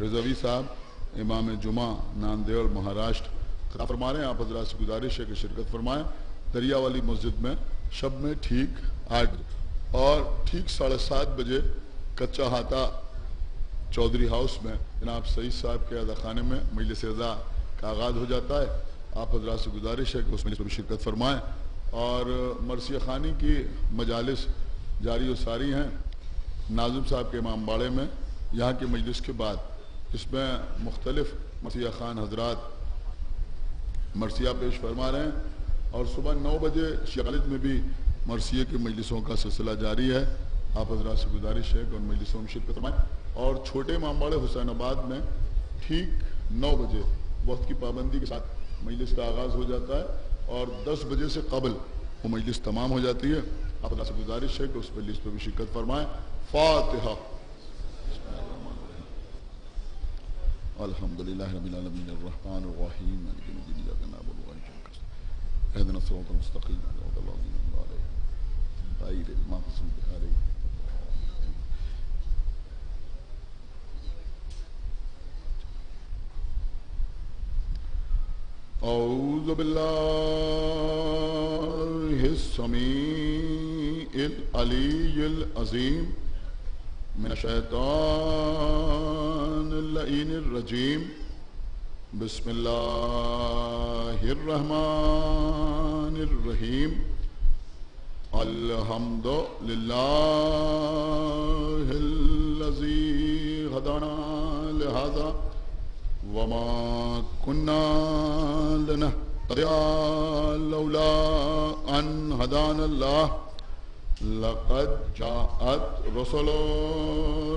رضوی صاحب امام جمعہ ناندیڑ مہاراشٹر خطاب فرما رہے ہیں. آپ حضرات سے گزارش ہے کہ شرکت فرمائیں. دریا والی مسجد میں شب میں ٹھیک 8 بجے اور ٹھیک 7:30 بجے کچا ہاتھا چودھری ہاؤس میں جناب سعید صاحب کے عزا خانے میں مجلس عزا کا آغاز ہو جاتا ہے. آپ حضرات سے گزارش ہے کہ اس مجلس میں بھی شرکت فرمائیں. اور مرثیہ خانی کی مجالس جاری و ساری ہیں ناظم صاحب کے امام باڑے میں. یہاں کی مجلس کے بعد اس میں مختلف مرثیہ خان حضرات مرثیہ پیش فرما رہے ہیں. اور صبح 9 بجے شیخ خالد میں بھی مرثیے کی مجلسوں کا سلسلہ جاری ہے. آپ حضرات سے گزارش ہے کہ ان مجلسوں میں شرکت فرمائیں. اور چھوٹے امام باڑے حسین آباد میں ٹھیک 9 بجے وقت کی پابندی کے ساتھ مجلس کا آغاز ہو جاتا ہے اور 10 بجے سے قبل وہ مجلس تمام ہو جاتی ہے. آپ حضرات سے گزارش ہے کہ اس مجلس پہ بھی شرکت فرمائیں. فاتحہ. الحمدللہ رب العالمین الرحمن الرحیم مالک یوم الدین ایاک نعبد و ایاک نستعین اهدنا الصراط المستقیم صراط الذین انعمت علیہم غیر المغضوب علیہم. اعوذ باللہ السمیع العلی العظیم من الشیطان اللعین الرجیم. بسم اللہ الرحمن الرحیم. الحمد للہ الذی ہدانا لہذا وما كنا لنهتدي لولا ان هدانا الله. لقد جاءت رسل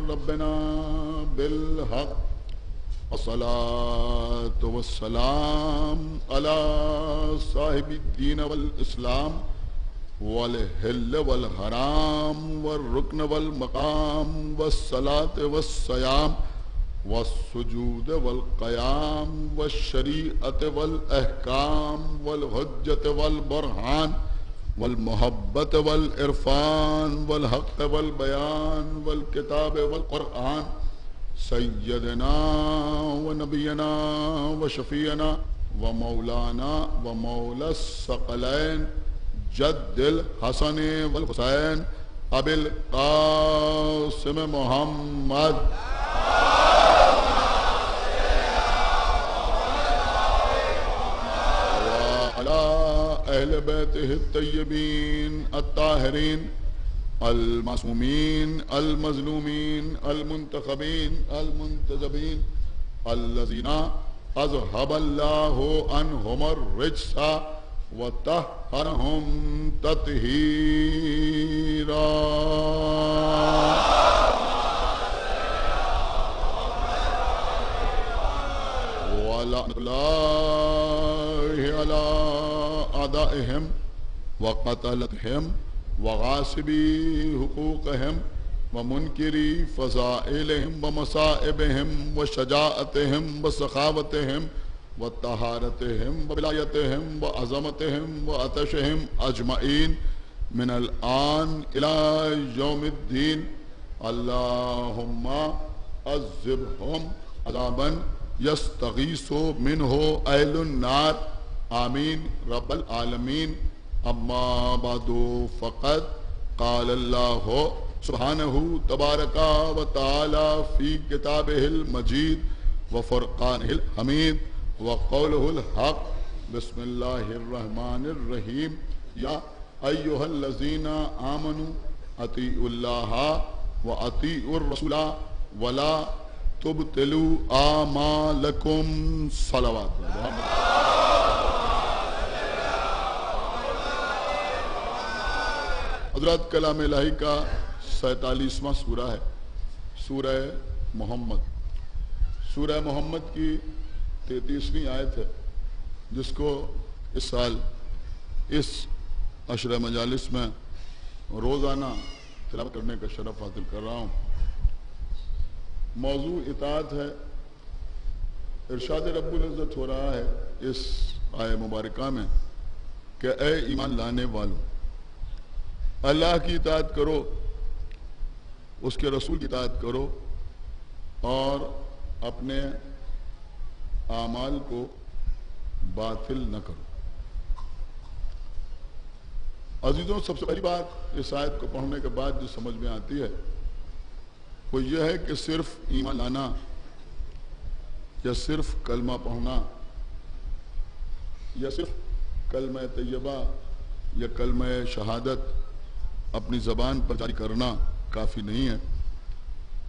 ربنا بالحق والصلاة والسلام على صاحب الدين والإسلام والحل والحرام والركن والمقام والصلاة والصيام والسجود والقيام والشريعة والأحكام والحجة والبرهان والمحبة والعرفان والحق والبيان والكتاب والقرآن. سيدنا ونبينا وشفيعنا ومولانا ومولى الثقلين جد الحسن والحسين أبي القاسم محمد اہل بیتہ الطیبین الطاہرین المعصومین المظلومین المنتخبین المنتجبین الذین اذهب اللہ عنہم الرجس وطہرہم تطہیرا. وَلَعْنَةُ اللَّهِ عَلَىٰ أعدائهم وقتلتهم وغاصبي حقوقهم ومنكري فضائلهم ومصائبهم وشجاعتهم وسخاوتهم وطهارتهم وبلايتهم وعظمتهم وعطشهم أجمعين من الآن إلى يوم الدين. اللهم عذبهم عذابا يستغيث منه أهل النار. آمین رب العالمین. اما بعد فقد قال اللہ سبحانہ تبارک و تعالی فی کتابہ المجید وفرقانہ الحمید وقولہ الحق. بسم اللہ الرحمن الرحیم. یا ایہا الذین آمنوا اطیعوا اللہ واطیعوا الرسول ولا تبطلوا اعمالکم. صلوات. حضرات کلام الہی کا 47واں سورہ ہے سورہ محمد. سورہ محمد کی 33ویں آیت ہے جس کو اس سال اس عشرہ مجالس میں روزانہ تلاوت کرنے کا شرف حاصل کر رہا ہوں. موضوع اطاعت ہے. ارشاد رب العزت ہو رہا ہے اس آیہ مبارکہ میں کہ اے ایمان لانے والوں اللہ کی اطاعت کرو، اس کے رسول کی اطاعت کرو اور اپنے اعمال کو باطل نہ کرو۔ عزیزوں، سب سے پہلی بات اس آیت کو پڑھنے کے بعد جو سمجھ میں آتی ہے وہ یہ ہے کہ صرف ایمان لانا یا صرف کلمہ پڑھنا یا صرف کلمہ طیبہ یا کلمہ شہادت اپنی زبان پر جاری کرنا کافی نہیں ہے،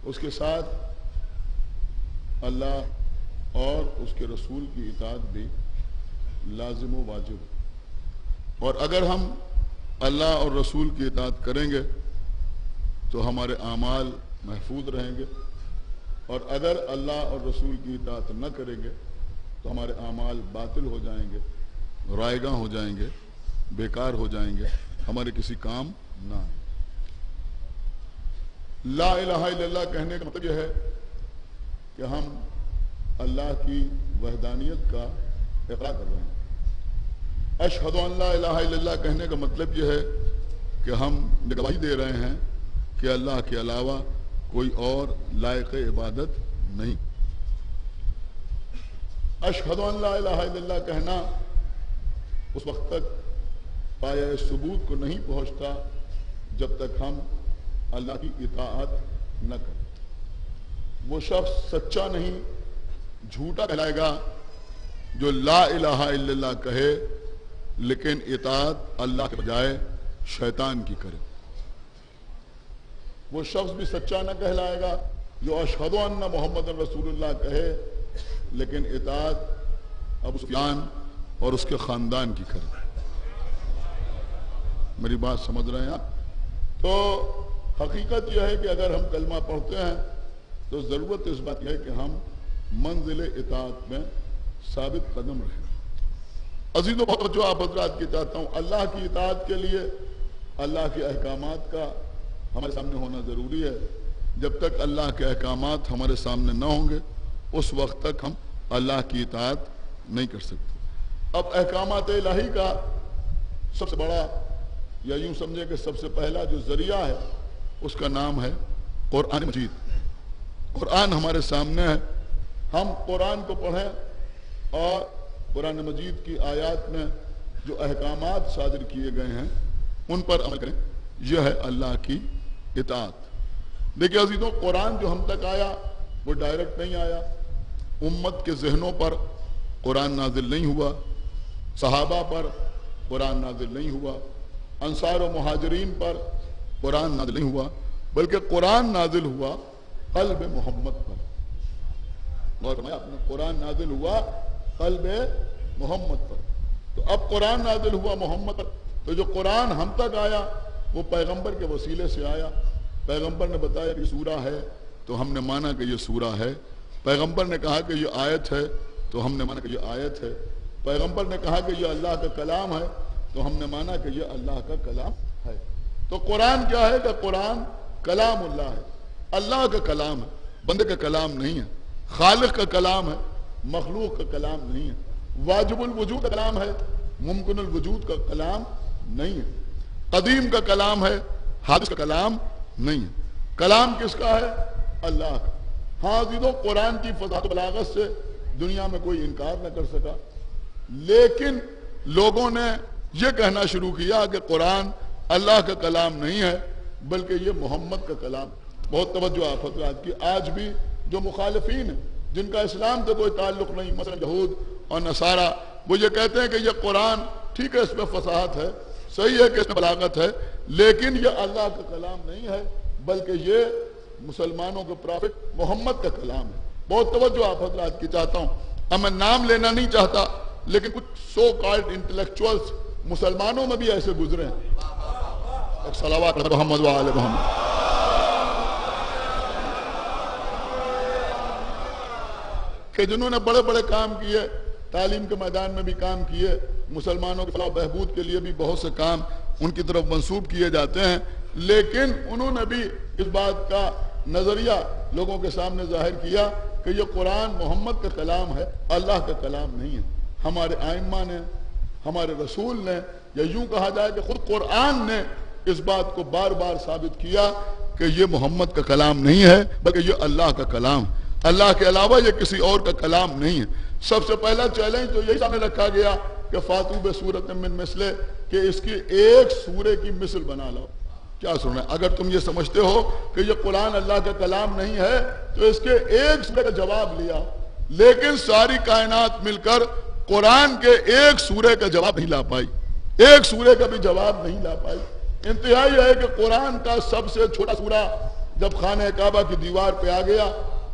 اس کے ساتھ اللہ اور اس کے رسول کی اطاعت بھی لازم و واجب، اور اگر ہم اللہ اور رسول کی اطاعت کریں گے تو ہمارے اعمال محفوظ رہیں گے، اور اگر اللہ اور رسول کی اطاعت نہ کریں گے تو ہمارے اعمال باطل ہو جائیں گے، رائیگاں ہو جائیں گے، بیکار ہو جائیں گے، ہمارے کسی کام نہ آئیں۔ لا الہ الا اللہ کہنے کا مطلب یہ ہے کہ ہم اللہ کی وحدانیت کا اقرار کر رہے ہیں۔ اشہد ان لا الہ الا اللہ کہنے کا مطلب یہ ہے کہ ہم گواہی دے رہے ہیں کہ اللہ کے علاوہ کوئی اور لائق عبادت نہیں۔ اشہد ان لا الہ الا اللہ کہنا اس وقت تک پایہ ثبوت کو نہیں پہنچتا جب تک ہم اللہ کی اطاعت نہ کریں۔ وہ شخص سچا نہیں، جھوٹا کہلائے گا جو لا الہ الا اللہ کہے لیکن اطاعت اللہ کے بجائے شیطان کی کرے۔ وہ شخص بھی سچا نہ کہلائے گا جو اشہد ان محمد رسول اللہ کہے لیکن اطاعت ابو سفیان اور اس کے خاندان کی کرے۔ میری بات سمجھ رہے ہیں آپ؟ تو حقیقت یہ ہے کہ اگر ہم کلمہ پڑھتے ہیں تو ضرورت اس بات یہ ہے کہ ہم منزل اطاعت میں ثابت قدم رہیں۔ عزیزوں، بہت جو آپ حضرات کی چاہتا ہوں، اللہ کی اطاعت کے لیے اللہ کے احکامات کا ہمارے سامنے ہونا ضروری ہے۔ جب تک اللہ کے احکامات ہمارے سامنے نہ ہوں گے اس وقت تک ہم اللہ کی اطاعت نہیں کر سکتے۔ اب احکامات الہی کا سب سے بڑا یا یوں سمجھے کہ سب سے پہلا جو ذریعہ ہے اس کا نام ہے قرآن مجید۔ قرآن ہمارے سامنے ہے، ہم قرآن کو پڑھیں اور قرآن مجید کی آیات میں جو احکامات صادر کیے گئے ہیں ان پر عمل کریں، یہ ہے اللہ کی اطاعت۔ دیکھیں عزیزوں، قرآن جو ہم تک آیا وہ ڈائریکٹ نہیں آیا، امت کے ذہنوں پر قرآن نازل نہیں ہوا، صحابہ پر قرآن نازل نہیں ہوا، انصار و مہاجرین پر قرآن نازل نہیں ہوا، بلکہ قرآن نازل ہوا قلب محمد پر۔ اور میں اپنا قرآن نازل ہوا قلب محمد پر۔ تو اب قرآن نازل ہوا محمد پر، تو جو قرآن ہم تک آیا وہ پیغمبر کے وسیلے سے آیا۔ پیغمبر نے بتایا کہ سورہ ہے تو ہم نے مانا کہ یہ سورہ ہے۔ پیغمبر نے کہا کہ یہ آیت ہے تو ہم نے مانا کہ یہ آیت ہے۔ پیغمبر نے کہا کہ یہ اللہ کا کلام ہے تو ہم نے مانا کہ یہ اللہ کا کلام ہے۔ تو قرآن کیا ہے کہ قرآن کلام اللہ ہے، اللہ کا کلام ہے، بندے کا کلام نہیں ہے، خالق کا کلام ہے، مخلوق کا کلام نہیں ہے، واجب الوجود کا کلام ہے، ممکن الوجود کا کلام نہیں ہے، قدیم کا کلام ہے، حادث کا کلام نہیں ہے۔ کلام کس کا ہے؟ اللہ کا۔ ہاں عزیزوں، قرآن کی فصاحت و بلاغت سے دنیا میں کوئی انکار نہ کر سکا، لیکن لوگوں نے یہ کہنا شروع کیا کہ قرآن اللہ کا کلام نہیں ہے بلکہ یہ محمد کا کلام۔ بہت توجہ آپ حضرات کی، آج بھی جو مخالفین ہیں جن کا اسلام سے کوئی تعلق نہیں، مثلا یہود اور نصارہ، وہ یہ کہتے ہیں کہ یہ قرآن ٹھیک ہے، اس میں فصاحت ہے، صحیح ہے کہ اس میں بلاغت ہے، لیکن یہ اللہ کا کلام نہیں ہے بلکہ یہ مسلمانوں کے پرافٹ محمد کا کلام ہے۔ بہت توجہ آپ حضرات کی چاہتا ہوں، اب میں نام لینا نہیں چاہتا لیکن کچھ سو کالڈ انٹلیکچوئلز مسلمانوں میں بھی ایسے گزرے ہیں۔ صلوات محمد و آل محمد۔ کہ جنہوں نے بڑے بڑے کام کیے، تعلیم کے میدان میں بھی کام کیے، مسلمانوں کے فلاح و بہبود کے لیے بھی بہت سے کام ان کی طرف منسوب کیے جاتے ہیں، لیکن انہوں نے بھی اس بات کا نظریہ لوگوں کے سامنے ظاہر کیا کہ یہ قرآن محمد کا کلام ہے، اللہ کا کلام نہیں ہے۔ ہمارے ائمہ نے، ہمارے رسول نے، یا یوں کہا جائے کہ خود قرآن نے اس بات کو بار بار ثابت کیا کہ یہ محمد کا کلام نہیں ہے بلکہ یہ اللہ کا کلام ہے۔ اللہ کے علاوہ یہ کسی اور کا کلام نہیں ہے۔ سب سے پہلا چیلنج تو یہی سامنے رکھا گیا کہ فاتو بسورۃ من مثلہ، کہ اس کی ایک سورے کی مثل بنا لاؤ۔ کیا سن رہے ہیں؟ اگر تم یہ سمجھتے ہو کہ یہ قرآن اللہ کا کلام نہیں ہے تو اس کے ایک سورے کا جواب لیا، لیکن ساری کائنات مل کر قرآن کے ایک سورے کا جواب نہیں لا پائی، ایک سورے کا بھی جواب نہیں لا پائی۔ انتہائی ہے کہ قرآن کا سب سے چھوٹا سورہ جب خانہ کعبہ کی دیوار پہ آ گیا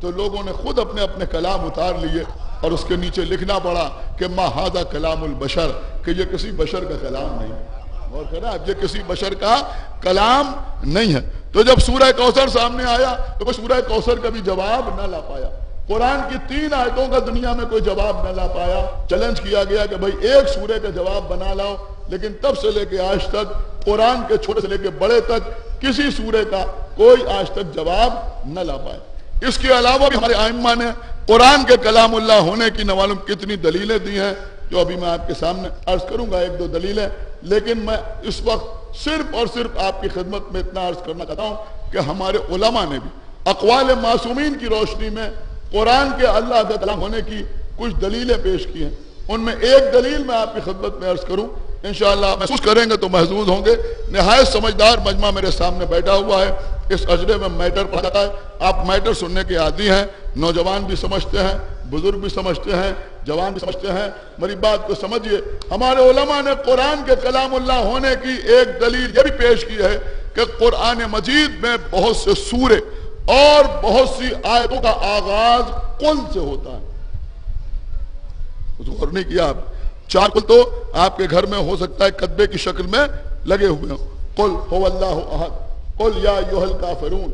تو لوگوں نے خود اپنے اپنے کلام اتار لیے اور اس کے نیچے لکھنا پڑا کہ ما ھذا کلام البشر، کہ یہ کسی بشر کا کلام نہیں ہے۔ اور کہنا اب یہ کسی بشر کا کلام نہیں ہے۔ تو جب سورہ کوثر سامنے آیا تو کوئی سورہ کوثر کا بھی جواب نہ لا پایا۔ قرآن کی 3 آیتوں کا دنیا میں کوئی جواب نہ لا پایا۔ چیلنج کیا گیا کہ بھائی ایک سورے کا جواب بنا لاؤ، لیکن تب سے لے کے آج تک قرآن کے چھوٹے سے لے کے بڑے تک کسی سورے کا کوئی آج تک جواب نہ لا پائے۔ اس کے علاوہ بھی ہمارے ائمہ نے قرآن کے کلام اللہ ہونے کی نہ معلوم کتنی دلیلیں دی ہیں، جو ابھی میں آپ کے سامنے عرض کروں گا 1-2 دلیلیں، لیکن میں اس وقت صرف اور صرف آپ کی خدمت میں اتنا عرض کرنا چاہتا ہوں کہ ہمارے علماء نے بھی اقوال معصومین کی روشنی میں قرآن کے اللہ کا کلام ہونے کی کچھ دلیلیں پیش کی ہیں۔ ان میں ایک دلیل میں آپ کی خدمت میں عرض کروں، انشاءاللہ محسوس کریں گے تو محظوظ ہوں گے۔ نہایت سمجھدار مجمع میرے سامنے بیٹھا ہوا ہے، اس اجرے میں میٹر پڑھا جاتا ہے، آپ میٹر سننے کے عادی ہیں، نوجوان بھی سمجھتے ہیں، بزرگ بھی سمجھتے ہیں، جوان بھی سمجھتے ہیں۔ میری بات کو سمجھیے، ہمارے علماء نے قرآن کے کلام اللہ ہونے کی ایک دلیل یہ بھی پیش کی ہے کہ قرآن مجید میں بہت سے سورے اور بہت سی آیتوں کا آغاز قل سے ہوتا ہے۔ غور نہیں کیا آپ؟ 4 قل تو آپ کے گھر میں ہو سکتا ہے کتبے کی شکل میں لگے ہوئے ہوں۔ قل هو اللہ احد، قل یا ایھا الکافرون،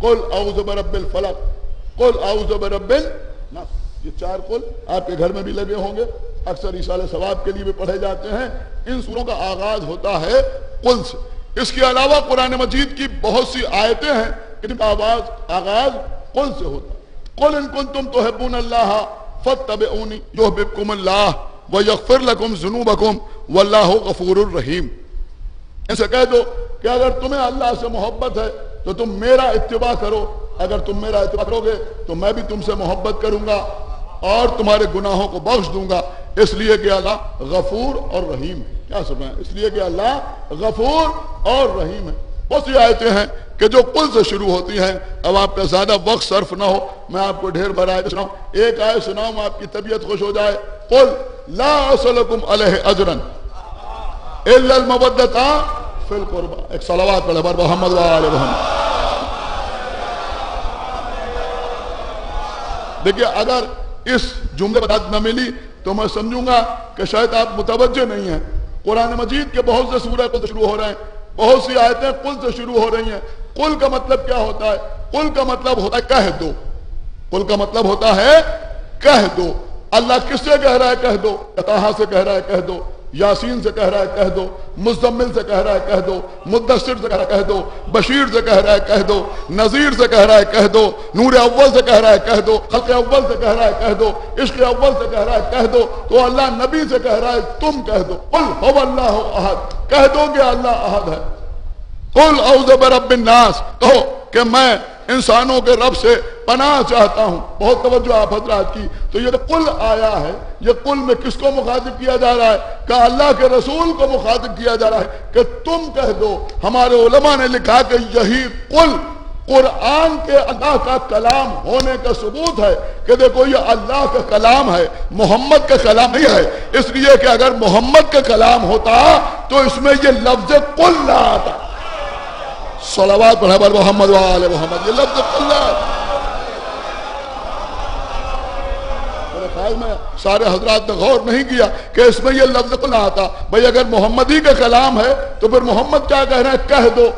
قل اعوذ برب الفلق، قل اعوذ برب الناس۔ یہ 4 قل آپ کے گھر میں بھی لگے ہوں گے، اکثر ایصال ثواب کے لیے بھی پڑھے جاتے ہیں۔ ان سوروں کا آغاز ہوتا ہے قل سے۔ اس کے علاوہ قرآن مجید کی بہت سی آیتیں ہیں ان کا آغاز قل سے ہوتا ہے۔ قل ان کنتم تحبون اللہ فاتبعونی یحببکم اللہ ویغفر لکم ذنوبکم واللہ غفور الرحیم۔ ان سے کہہ دو کہ اگر تمہیں اللہ سے محبت ہے تو تم میرا اتباع کرو، اگر تم میرا اتباع کرو گے تو میں بھی تم سے محبت کروں گا اور تمہارے گناہوں کو بخش دوں گا، اس لیے کہ اللہ غفور اور رحیم ہے۔ کیا سمجھیں؟ اس لیے کہ اللہ غفور اور رحیم ہے۔ بہت سی آیتیں ہیں کہ جو قل سے شروع ہوتی ہیں۔ اب آپ کا زیادہ وقت صرف نہ ہو، میں آپ کو ڈھیر بھر آیت سناؤں، ایک آیت سناؤں آپ کی طبیعت خوش ہو جائے۔ قل لا اسألکم علیہ اجرا الا المودۃ فی القربى۔ ایک صلوات پڑھے بر محمد و آل محمد۔ دیکھیے اگر اس جملے پر بات نہ ملی تو میں سمجھوں گا کہ شاید آپ متوجہ نہیں ہیں۔ قرآن مجید کے بہت سے سورہ قل سے شروع ہو رہے ہیں، بہت سی آیتیں قل سے شروع ہو رہی ہیں۔ قل کا مطلب کیا ہوتا ہے؟ قل کا مطلب ہوتا ہے کہہ دو۔ قل کا مطلب ہوتا ہے کہہ دو۔ اللہ کس سے کہہ رہا ہے کہہ دو؟ طٰہٰ سے کہہ رہا ہے کہہ دو، یاسین سے کہہ رہا ہے کہہ دو، مزمل سے کہہ رہا ہے کہہ دو، مدثر سے کہہ رہا ہے کہہ دو، بشیر سے کہہ رہا ہے کہہ دو، نذیر سے کہہ رہا ہے کہہ دو، نور اول سے کہہ رہا ہے کہہ دو، خلق اول سے کہہ رہا ہے کہہ دو، عشق اول سے کہہ رہا ہے کہہ دو، تو اللہ نبی سے کہہ رہا ہے تم کہہ دو۔ قل هو اللہ احد، کہہ دو کہ اللہ احد ہے۔ قل اعوذ برب الناس، کہو کہ میں انسانوں کے رب سے پناہ چاہتا ہوں۔ بہت توجہ آپ حضرات کی۔ تو یہ قل آیا ہے، یہ قل میں کس کو مخاطب کیا جا رہا ہے؟ کہ اللہ کے رسول کو مخاطب کیا جا رہا ہے کہ تم کہہ دو۔ ہمارے علماء نے لکھا کہ یہی قل قرآن کے اللہ کا کلام ہونے کا ثبوت ہے کہ دیکھو یہ اللہ کا کلام ہے، محمد کا کلام نہیں ہے۔ اس لیے کہ اگر محمد کا کلام ہوتا تو اس میں یہ لفظ قل نہ آتا۔ صلوات پڑھے بر محمد و آل محمد۔ یہ لفظ قل ہے۔ میرے خیال میں سارے حضرات نے غور نہیں کیا کہ اس میں یہ لفظ قل نہ آتا۔ بھئی اگر محمد ہی کا کلام ہے تو پھر محمد کیا کہہ رہے ہیں؟ کہہ دو۔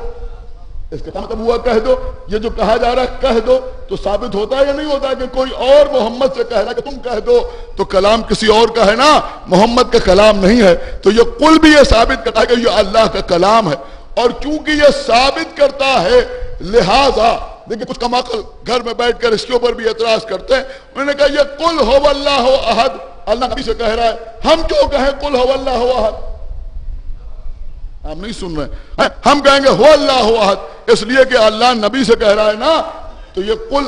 اس کا مطلب ہوا کہہ دو۔ یہ جو کہا جا رہا ہے کہہ دو، تو ثابت ہوتا ہے یا نہیں ہوتا کہ کوئی اور محمد سے کہہ رہا ہے کہ تم کہہ دو؟ تو کلام کسی اور کا ہے نا، محمد کا کلام نہیں ہے۔ تو یہ قل بھی یہ ثابت کرتا ہے کہ یہ اللہ کا کلام ہے۔ اور چونکہ یہ ثابت کرتا ہے لہذا دیکھیں کچھ کم عقل گھر میں بیٹھ کر اس کے اوپر بھی اعتراض کرتے ہیں۔ انہوں نے کہا یہ قل هو اللہ احد، اللہ نبی سے کہہ رہا ہے، ہم کیوں کہیں قل هو اللہ احد؟ آپ نہیں سن رہے، ہم کہیں گے هو اللہ احد اس لیے کہ اللہ نبی سے کہہ رہا ہے نا۔ تو یہ قل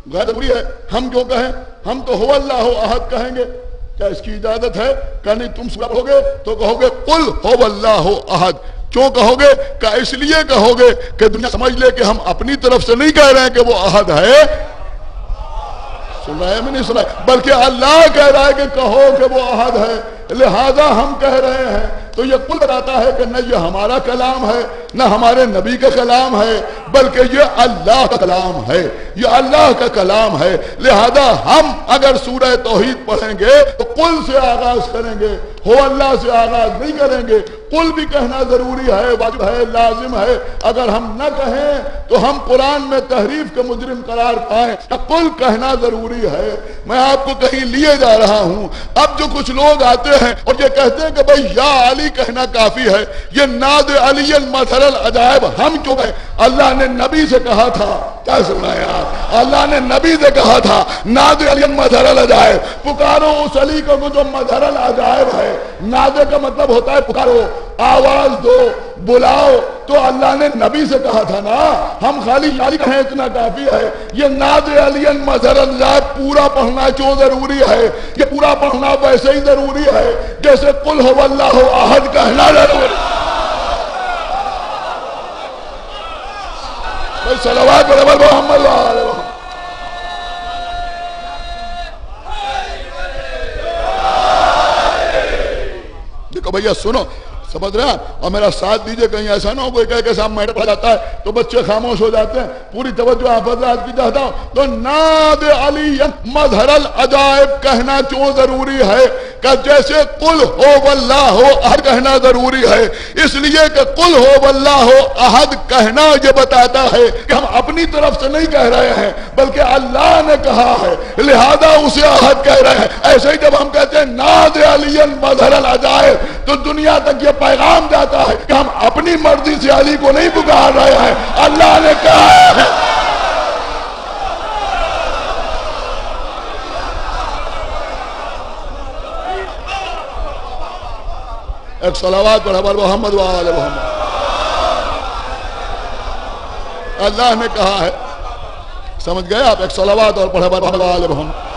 غیر ضروری ہے ہم کیوں کہیں؟ ہم تو هو اللہ احد کہیں گے، کیا اس کی اجازت ہے؟ کہ نہیں تم سورہ پڑھو گے تو کہو گے قل هو اللہ احد، کیوں کہو گے؟ کہ اس لیے کہو گے کہ دنیا سمجھ لے کہ ہم اپنی طرف سے نہیں کہہ رہے ہیں کہ وہ احد ہے، سن رہے ہیں میں نہیں سنا، بلکہ اللہ کہہ رہا ہے کہ کہو کہ وہ احد ہے، لہذا ہم کہہ رہے ہیں۔ تو یہ کل بتاتا ہے کہ نہ یہ ہمارا کلام ہے نہ ہمارے نبی کا کلام ہے، بلکہ یہ اللہ کا کلام ہے، یہ اللہ کا کلام ہے۔ لہذا ہم اگر سورہ توحید پڑھیں گے تو قل سے آغاز کریں گے، ہو اللہ سے آغاز نہیں کریں گے۔ قل بھی کہنا ضروری ہے، واجب ہے، لازم ہے۔ اگر ہم نہ کہیں تو ہم قرآن میں تحریف کے مجرم قرار پائیں۔ قل کہنا ضروری ہے۔ میں آپ کو کہیں لیے جا رہا ہوں، اب جو کچھ لوگ آتے ہیں اور یہ کہتے ہیں کہ بھئی یا علی کہنا کافی ہے، یہ ناد علی مظہر العجائب ہم کیوں کہیں؟ اللہ نے نبی سے کہا تھا، کیا سنا ہے آپ؟ اللہ نے نبی سے کہا تھا ناد علی مظہر العجائب، پکارو اس علی کو جو مظہر العجائب ہے۔ ناد کا مطلب ہوتا ہے پکارو، آواز دو، بلاؤ۔ تو اللہ نے نبی سے کہا تھا نا، ہم خالی علی کہیں اتنا کافی ہے؟ یہ ناد علی مظہر العجائب پورا پڑھنا کیوں ضروری ہے؟ یہ پورا پڑھنا ویسے ہی ضروری ہے جیسے قل هو اللہ احد کہنا ضروری ہے۔ صلوات برابر محمد وآلہ محمد۔ دیکھو بھیا سنو، سمجھ رہے ہیں؟ اور میرا ساتھ دیجئے، کہیں ایسا نہ ہو کوئی کہے کہ صاحب میٹر پڑ جاتا ہے تو بچے خاموش ہو جاتے ہیں۔ پوری توجہ آپ حضرات کی چاہتا ہوں۔ تو ناد علی مظہر العجائب کہنا کیوں ضروری ہے؟ کہ جیسے قل هو اللہ احد کہنا ضروری ہے، اس لیے کہ قل هو اللہ احد کہنا یہ بتاتا ہے کہ ہم اپنی طرف سے نہیں کہہ رہے ہیں بلکہ اللہ نے کہا ہے، لہذا اسے احد کہہ رہے ہیں۔ ایسے ہی جب ہم کہتے ہیں ناد علی مظہر العجائب تو دنیا تک یہ پیغام جاتا ہے کہ ہم اپنی مرضی سے علی کو نہیں پکار رہے ہیں، اللہ نے کہا ہے۔ ایک صلوات پر محمد وآل محمد۔ اللہ نے کہا ہے، سمجھ گئے آپ؟ ایک صلوات اور پڑھا محمد وآل محمد۔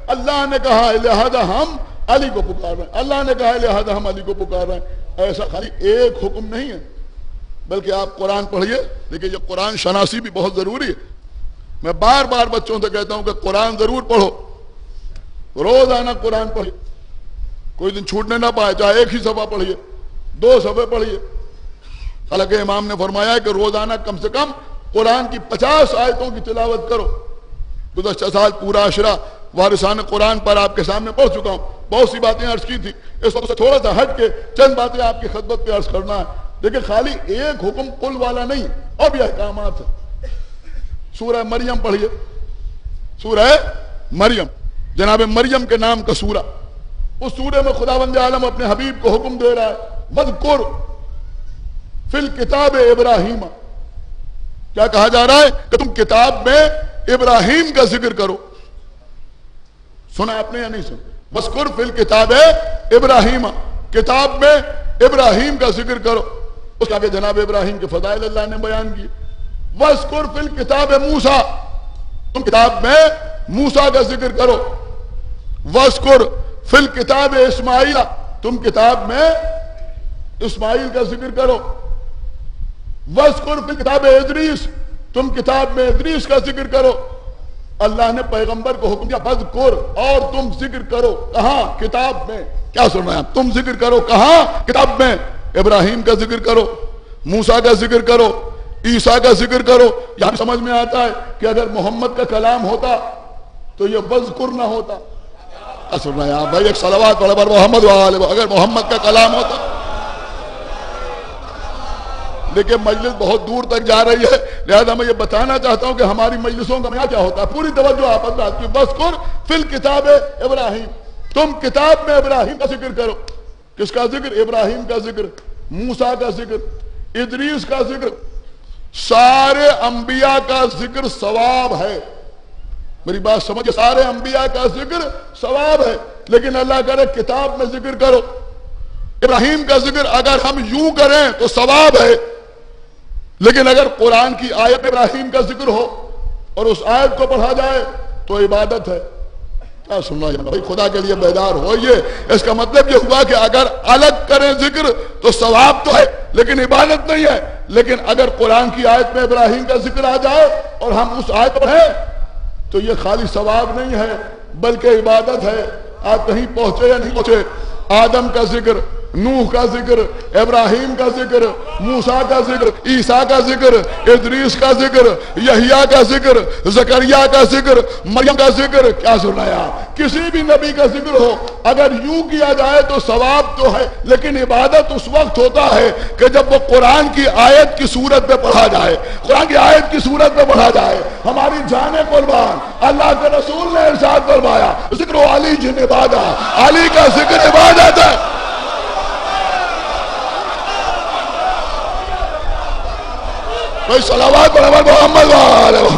اللہ نے کہا ہے لہذا ہم علی کو پکار رہے ہیں، اللہ نے کہا ہے لہذا ہم علی کو پکار رہے ہیں۔ ایسا خالی ایک حکم نہیں ہے، بلکہ آپ قرآن پڑھیے۔ دیکھیں یہ قرآن شناسی بھی بہت ضروری ہے۔ میں بار بار بچوں سے کہتا ہوں کہ قرآن ضرور پڑھو، روزانہ قرآن پڑھیے، کوئی دن چھوٹنے نہ پائے، چاہے ایک ہی صفحہ پڑھیے، 2 صفحے پڑھیے۔ حالانکہ امام نے فرمایا ہے کہ روزانہ کم سے کم قرآن کی 50 آیتوں کی تلاوت کرو۔ گزشتہ سال پورا عشرہ وارثان قرآن پر آپ کے سامنے پڑھ چکا ہوں، بہت سی باتیں عرض کی تھی، اس وقت سے تھوڑا سا ہٹ کے چند باتیں آپ کی خدمت پہ عرض کرنا ہے۔ دیکھیں خالی ایک حکم قل والا نہیں، اور بھی احکامات ہیں۔ سورہ مریم پڑھیے، سورہ مریم، جناب مریم کے نام کا سورہ، اس سورے میں خداوند عالم اپنے حبیب کو حکم دے رہا ہے وَاذْكُرْ فِي الْكِتَابِ ابراہیم۔ کیا کہا جا رہا ہے؟ کہ تم کتاب میں ابراہیم کا ذکر کرو۔ سنا آپ نے یا نہیں سنا؟ وَاذْكُرْ فِي الْكِتَابِ ابراہیم، کتاب میں ابراہیم کا ذکر کرو۔ اس کے آگے جناب ابراہیم کے فضائل اللہ نے بیان کیے۔ وَاذْكُرْ فِي الْكِتَابِ موسیٰ، تم کتاب میں موسیٰ کا ذکر کرو۔ وَاذْكُرْ فِي الْكِتَابِ اسماعیل، تم کتاب میں اسماعیل کا ذکر کرو۔ وَاذْكُرْ فِي الْكِتَابِ ادریس، تم کتاب میں ادریس کا ذکر کرو۔ اللہ نے پیغمبر کو حکم دیا فَاذْكُرْ، اور تم ذکر کرو، کہاں؟ کتاب میں۔ کیا سن رہے ہیں؟ تم ذکر کرو کہاں؟ کتاب میں۔ ابراہیم کا ذکر کرو، موسیٰ کا ذکر کرو، عیسیٰ کا ذکر کرو۔ یہاں سمجھ میں آتا ہے کہ اگر محمد کا کلام ہوتا تو یہ وَاذْكُرْ نہ ہوتا۔ سن رہے ہیں آپ بھائی؟ ایک صلوات پڑھا پر محمد وآلہ۔ اگر محمد کا کلام ہوتا، لیکن مجلس بہت دور تک جا رہی ہے، لہذا میں یہ بتانا چاہتا ہوں کہ ہماری مجلسوں کا معیار کیا ہوتا ہے۔ پوری توجہ آپ حضرات کی۔ وَاذْكُرْ فِي الْكِتَابِ ابراہیم، تم کتاب میں ابراہیم کا ذکر کرو۔ کس کا ذکر؟ ابراہیم کا ذکر، موسیٰ کا ذکر، ادریس کا ذکر۔ سارے انبیاء کا ذکر ثواب ہے۔ میری بات سمجھے، سارے انبیاء کا ذکر ثواب ہے، لیکن اللہ کہہ رہے کتاب میں ذکر کرو۔ ابراہیم کا ذکر اگر ہم یوں کریں تو ثواب ہے، لیکن اگر قرآن کی آیت ابراہیم کا ذکر ہو اور اس آیت کو پڑھا جائے تو عبادت ہے. کیا سننا ہے بھائی، خدا کے لیے بیدار ہوئیے. اس کا مطلب یہ ہوا کہ اگر الگ کریں ذکر تو ثواب تو ہے لیکن عبادت نہیں ہے. لیکن اگر قرآن کی آیت میں ابراہیم کا ذکر آ جائے اور ہم اس آیت پر ہیں تو یہ خالی ثواب نہیں ہے بلکہ عبادت ہے. آپ کہیں پہنچے یا نہیں پہنچے، آدم کا ذکر، نوح کا ذکر، ابراہیم کا ذکر، موسیٰ کا ذکر، عیسیٰ کا ذکر، ادریس کا ذکر، یحییٰ کا ذکر، زکریا کا ذکر، مریم کا ذکر. کیا سنایا؟ کسی بھی نبی کا ذکر ہو اگر یوں کیا جائے تو ثواب تو ہے لیکن عبادت اس وقت ہوتا ہے کہ جب وہ قرآن کی آیت کی صورت میں پڑھا جائے. قرآن کی آیت کی صورت میں پڑھا جائے. ہماری جانیں قربان، اللہ کے رسول نے ارشاد فرمایا ذکر علی جن عبادت، علی کا ذکر عبادت ہے. بھائی صلوات پڑھو محمد وآلہ.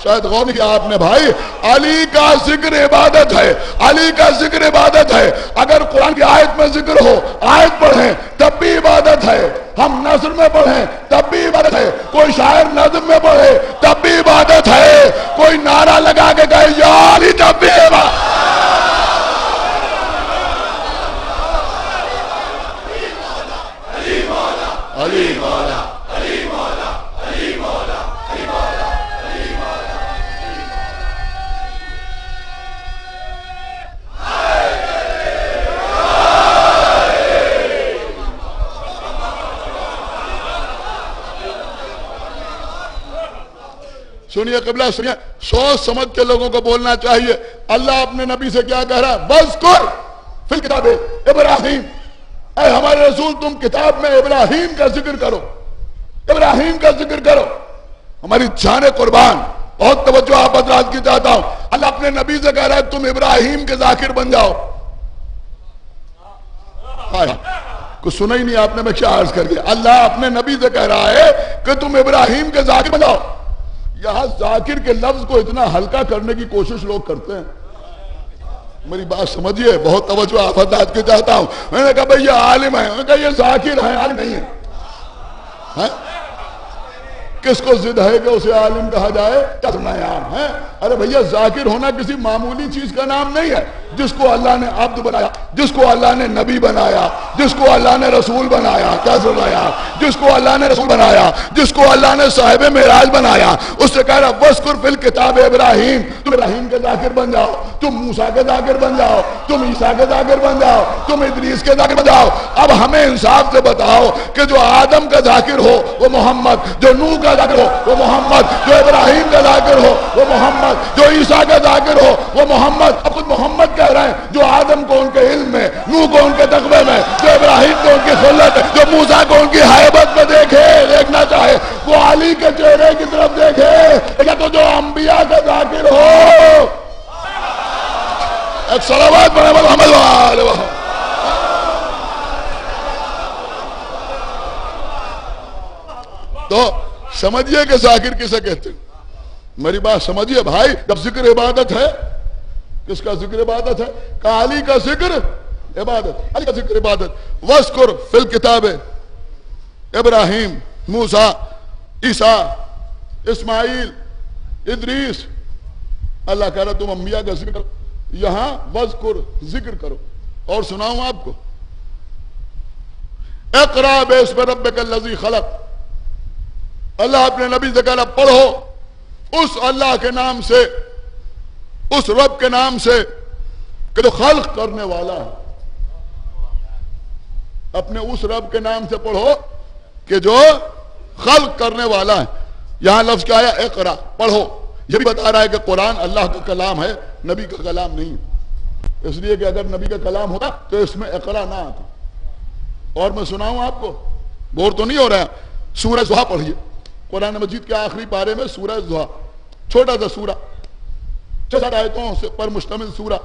شاید غور نہیں کیا آپ نے بھائی، علی کا ذکر عبادت ہے، علی کا ذکر عبادت ہے. اگر قرآن کی آیت میں ذکر ہو، آیت پڑھیں تب بھی عبادت ہے. ہم نثر میں پڑھیں تب بھی عبادت ہے. کوئی شاعر نظم میں پڑھے تب بھی عبادت ہے. کوئی نعرہ لگا کے کہے یا علی تب بھی عبادت. علی مولا، علی مولا، علی مولا، علی مولا، علی مولا. سنیے قبلہ، سنیے، سوچ سمجھ کے لوگوں کو بولنا چاہیے. اللہ اپنے نبی سے کیا کہہ رہا ہے؟ وَاذْكُرْ فِي الْكِتَابِ ابراہیم. اے ہمارے رسول تم کتاب میں ابراہیم کا ذکر کرو، ابراہیم کا ذکر کرو. ہماری جان قربان، بہت توجہ آپ حضرات کی چاہتا ہوں. اللہ اپنے نبی سے کہہ رہا ہے تم ابراہیم کے ذاکر بن جاؤ. کچھ سنا ہی نہیں آپ نے، میں کیا عرض کر گیا. اللہ اپنے نبی سے کہہ رہا ہے کہ تم ابراہیم کے ذاکر بن جاؤ. یہاں ذاکر کے لفظ کو اتنا ہلکا کرنے کی کوشش لوگ کرتے ہیں. میری بات سمجھیے، بہت توجہ آپ حضرات کی چاہتا ہوں. میں نے کہا بھئی یہ عالم ہے، میں نے کہا یہ ذاکر ہے، عالم نہیں ہے. کس کو ضد ہے کہ اسے عالم کہا جائے؟ کیا سننا ہے آپ ہیں؟ ارے بھیا ذاکر ہونا کسی معمولی چیز کا نام نہیں ہے. جس کو اللہ نے عبد بنایا، جس کو اللہ نے نبی بنایا، جس کو اللہ نے رسول بنایا، کیا سن رہے آپ؟ جس کو اللہ نے رسول بنایا، جس کو اللہ نے صاحب معراج بنایا، اس سے کہہ رہا وَاذْكُرْ فِي الْكِتَابِ ابراہیم. تم ابراہیم کے ذاکر بن جاؤ، تم موسیٰ کے ذاکر بن جاؤ، تم عیسیٰ کے ذاکر بن جاؤ، تم ادریس کے ذاکر بن جاؤ. اب ہمیں انصاف سے بتاؤ کہ جو آدم کا ذاکر ہو وہ محمد، جو نوح کا ذاکر ہو وہ محمد، جو ابراہیم کا ذاکر ہو وہ محمد، جو عیسیٰ کا ذاکر ہو وہ محمد. اب خود محمد کہہ رہے ہیں جو آدم کو ان کے علم میں، نوح کو ان کے تقوی میں، جو ابراہیم کو ان کی خلت میں، جو موسیٰ کو ان کی حیبت میں دیکھنا چاہے وہ علی کے چہرے کی طرف دیکھے. یا تو جو انبیاء کا ذاکر ہو. ایک صلوات پڑھیں محمد وآلہ وسلم. تو سمجھیے کہ ذاکر کسے کہتے ہیں. میری بات سمجھیے بھائی، جب ذکر عبادت ہے، کس کا ذکر عبادت ہے؟ کہ علی کا ذکر عبادت، علی کا ذکر عبادت. وَاذْكُرْ فِي الْكِتَابِ ابراہیم، موسیٰ، عیسیٰ، اسماعیل، ادریس. اللہ کہہ رہا تم انبیاء کا ذکر کرو. یہاں وَاذْكُرْ ذکر کرو. اور سناؤں آپ کو، اقرأ بِاسْمِ رَبِّكَ الَّذِي خَلَقَ. اللہ اپنے نبی سے کہہ رہا پڑھو اس اللہ کے نام سے، اس رب کے نام سے کہ جو خلق کرنے والا ہے. اپنے اس رب کے نام سے پڑھو کہ جو خلق کرنے والا ہے. یہاں لفظ کیا آیا؟ اقرا، پڑھو. یہ بھی بتا رہا ہے کہ قرآن اللہ کا کلام ہے، نبی کا کلام نہیں. اس لیے کہ اگر نبی کا کلام ہوتا تو اس میں اقرا نہ آتا. اور میں سناؤں آپ کو، بور تو نہیں ہو رہا؟ سورہ ضحیٰ پڑھیے، قرآن مجید کے آخری پارے میں سورہ ضحیٰ، چھوٹا سا سورہ، 6 آیتوں پر مشتمل سورہ.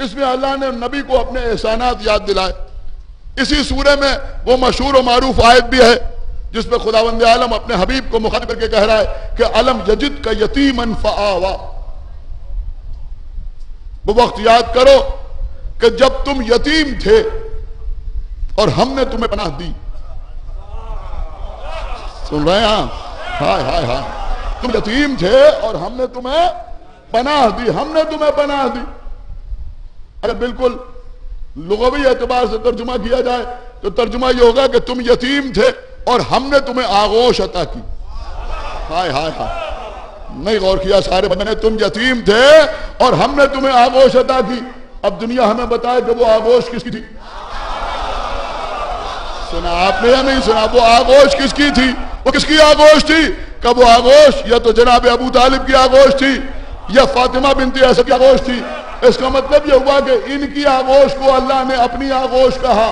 اس میں اللہ نے نبی کو اپنے احسانات یاد دلائے. اسی سورہ میں وہ مشہور و معروف آیت بھی ہے جس میں خداوند عالم اپنے حبیب کو مخاطب کر کے کہہ رہا ہے کہ الم یجد کا یتیمن فآوا. وہ وقت یاد کرو کہ جب تم یتیم تھے اور ہم نے تمہیں پناہ دی. سن رہے ہیں؟ ہائے ہائے ہائے. تم یتیم تھے اور ہم نے تمہیں پناہ دی. ہم نے تمہیں پناہ دی. اگر بالکل لغوی اعتبار سے ترجمہ کیا جائے تو ترجمہ یہ ہوگا کہ تم یتیم تھے اور ہم نے تمہیں آغوش عطا کی. ہائے ہائے ہائے. نہیں غور کیا سارے بندے نے. تم یتیم تھے اور ہم نے تمہیں آغوش عطا کی. اب دنیا ہمیں بتائے کہ وہ آغوش کس کی تھی. سنا آپ نے یا نہیں سنا؟ وہ آغوش کس کی تھی؟ وہ کس کی آغوش تھی؟ کہ وہ آغوش یا تو جناب ابو طالب کی آغوش تھی یا فاطمہ بنت اسد کی آغوش تھی. اس کا مطلب یہ ہوا کہ ان کی آغوش کو اللہ نے اپنی آغوش کہا.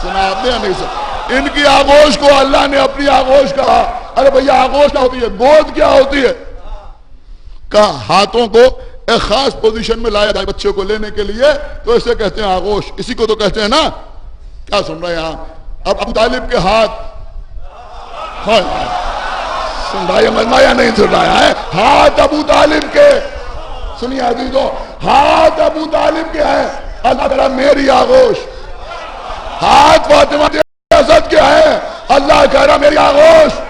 سنا آپ نے یا نہیں سنا؟ ان کی آغوش کو اللہ نے اپنی آغوش کہا. ارے بھیا آغوش کیا ہوتی ہے؟ گود کیا ہوتی ہے؟ کہ ہاتھوں کو ایک خاص پوزیشن میں لایا جائے بچے کو لینے کے لیے تو اسے کہتے ہیں آغوش. اسی کو تو کہتے ہیں نا. کیا سن رہے ہیں آپ؟ اب ابو طالب کے ہاتھ سن رہا ہے مجمع یا نہیں سن رہا ہے؟ ہاتھ ابو طالب کے. سنیے عزیزو، ہاتھ ابو طالب کے ہیں. اللہ تعالیٰ میری آغوش. ہاتھ فاطمہ اسد کے ہیں. اللہ کہہ رہا میری آغوش.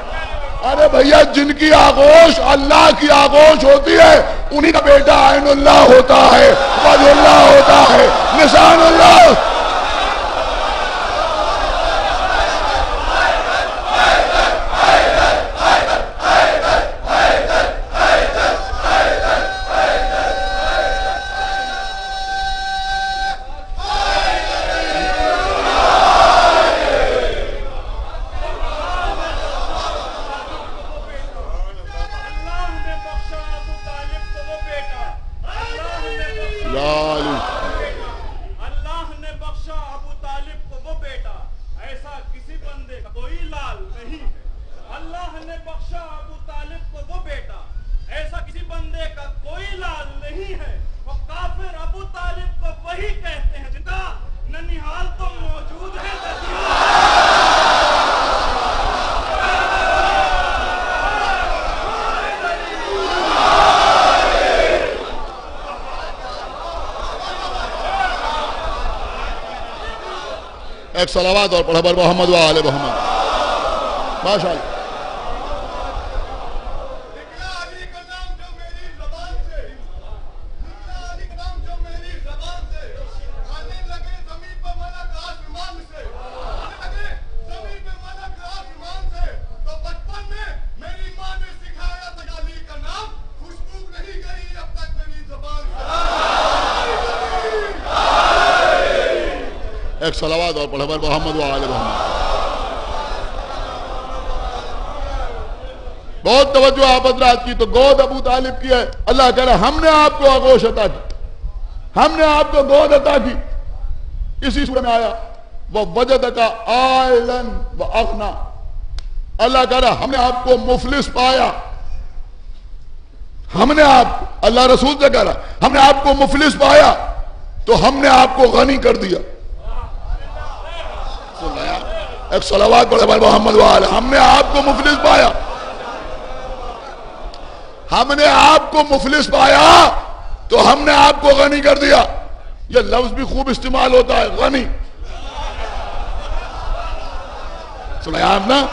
ارے بھیا جن کی آغوش اللہ کی آغوش ہوتی ہے انہی کا بیٹا عین اللہ ہوتا ہے، ولی اللہ ہوتا ہے، نشان اللہ. ایک صلوات اور پڑھا بر محمد و آل محمد. ماشاء اللہ. ایک صلوات اور پڑھا بر محمد و آل محمد. بہت توجہ آپ حضرات کی. تو گود ابو طالب کی ہے. اللہ کہہ رہا ہم نے آپ کو آغوش عطا کی، ہم نے آپ کو گود عطا کی. اسی سورہ میں آیا وَوَجَدَكَ عَائِلًا وَأَغْنَى. اللہ کہہ رہا ہم نے آپ کو مفلس پایا. ہم نے آپ اللہ رسول سے کہہ رہا ہم نے آپ کو مفلس پایا تو ہم نے آپ کو غنی کر دیا. ایک صلوات پڑھے بر محمد و آل. ہم نے آپ کو مفلس پایا، ہم نے آپ کو مفلس پایا تو ہم نے آپ کو غنی کر دیا. یہ لفظ بھی خوب استعمال ہوتا ہے غنی. سنا آپ نا؟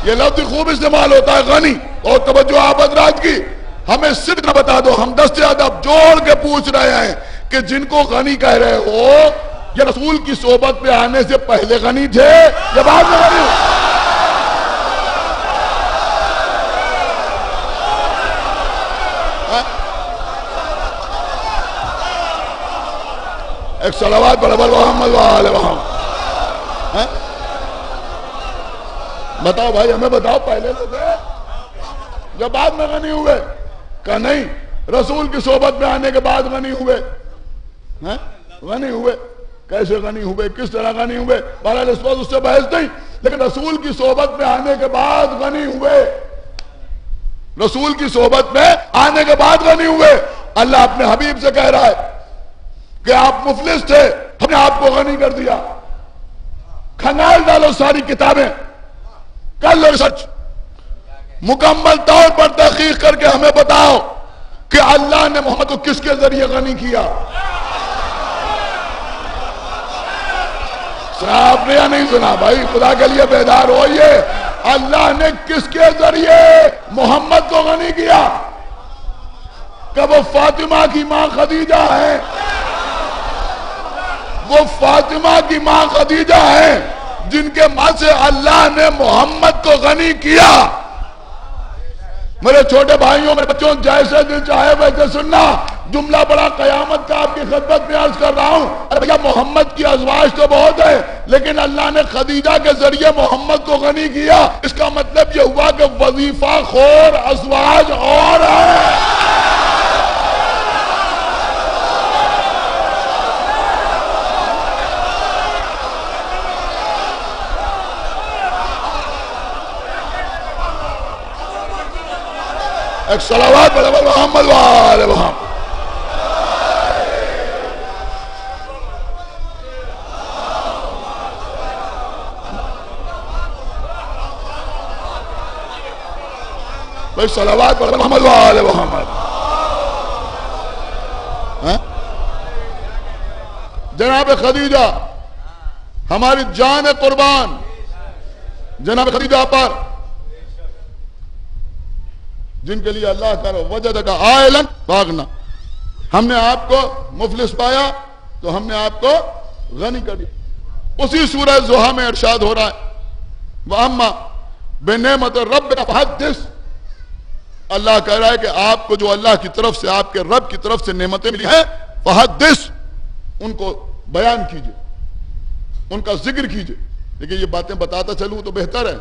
یہ لفظ بھی خوب استعمال ہوتا ہے غنی. اور توجہ آپ حضرات کی. ہمیں صرف نہ بتا دو، ہم دست ادب جوڑ کے پوچھ رہے ہیں کہ جن کو غنی کہہ رہے ہو یہ رسول کی صحبت پہ آنے سے پہلے غنی تھے یا بعد میں غنی؟ ایک صلوات پڑھ بر محمد و آل محمد. بتاؤ بھائی ہمیں بتاؤ پہلے سے تھے یا بعد میں غنی ہوئے؟ کہ نہیں، رسول کی صحبت میں آنے کے بعد غنی ہوئے. غنی ہوئے. کیسے غنی ہوئے، کس طرح غنی ہوئے؟ بہرحال اس وقت اس سے بحث نہیں، لیکن رسول کی صحبت میں آنے کے بعد غنی ہوئے. رسول کی صحبت میں آنے کے بعد غنی ہوئے. اللہ اپنے حبیب سے کہہ رہا ہے کہ آپ مفلس تھے، ہم نے آپ کو غنی کر دیا. کھنگال ڈالو ساری کتابیں، کر لو ریسرچ، مکمل طور پر تحقیق کر کے ہمیں بتاؤ کہ اللہ نے محمد کو کس کے ذریعے غنی کیا. آپ نے یا نہیں سنا بھائی؟ خدا کے لیے بیدار ہوئیے. اللہ نے کس کے ذریعے محمد کو غنی کیا؟ کہ وہ فاطمہ کی ماں خدیجہ ہے. وہ فاطمہ کی ماں خدیجہ ہے جن کے ماں سے اللہ نے محمد کو غنی کیا. میرے چھوٹے بھائیوں، میرے بچوں، جیسے دل چاہے ویسے سننا. جملہ بڑا قیامت کا آپ کی خدمت میں عرض کر رہا ہوں. ارے بھیا، محمد کی ازواج تو بہت ہے، لیکن اللہ نے خدیجہ کے ذریعے محمد کو غنی کیا. اس کا مطلب یہ ہوا کہ وظیفہ خور ازواج اور ہیں. ایک صلوات پڑھو محمد وآل محمد. ایک صلوات پڑھو محمد وآل محمد. جناب خدیجہ ہماری جان قربان، جناب خدیجہ پر جن کے لیے اللہ کا وجدک عائلا فاغنا. ہم نے آپ کو مفلس پایا تو ہم نے آپ کو غنی کر دیا. اسی سورہ زحا میں ارشاد ہو رہا ہے وَأَمَّا بِنِعْمَتِ رَبِّكَ فَحَدِّثْ. اللہ کہہ رہا ہے کہ آپ کو جو اللہ کی طرف سے، آپ کے رب کی طرف سے نعمتیں ملی ہیں، فَحَدِّثْ، ان کو بیان کیجئے، ان کا ذکر کیجئے. لیکن یہ باتیں بتاتا چلوں تو بہتر ہے.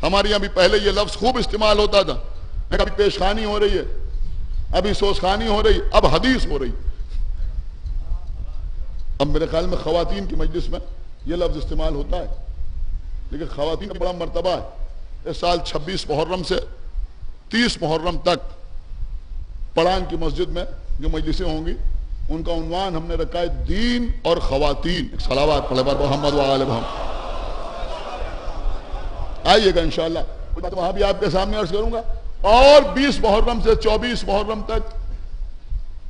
ہمارے یہاں بھی پہلے یہ لفظ خوب استعمال ہوتا تھا. ابھی پیش خانی ہو رہی ہے، ابھی سوز خانی ہو رہی، اب حدیث ہو رہی. اب میرے خیال میں خواتین کی مجلس میں یہ لفظ استعمال ہوتا ہے، لیکن خواتین کا بڑا مرتبہ ہے. اس سال 26 محرم سے 30 محرم تک پڑان کی مسجد میں جو مجلسیں ہوں گی، ان کا عنوان ہم نے رکھا ہے دین اور خواتین. صلوات پڑھے محمد وآل محمد. آئیے گا انشاءاللہ، وہاں بھی آپ کے سامنے عرض کروں گا. اور 20 محرم سے 24 محرم تک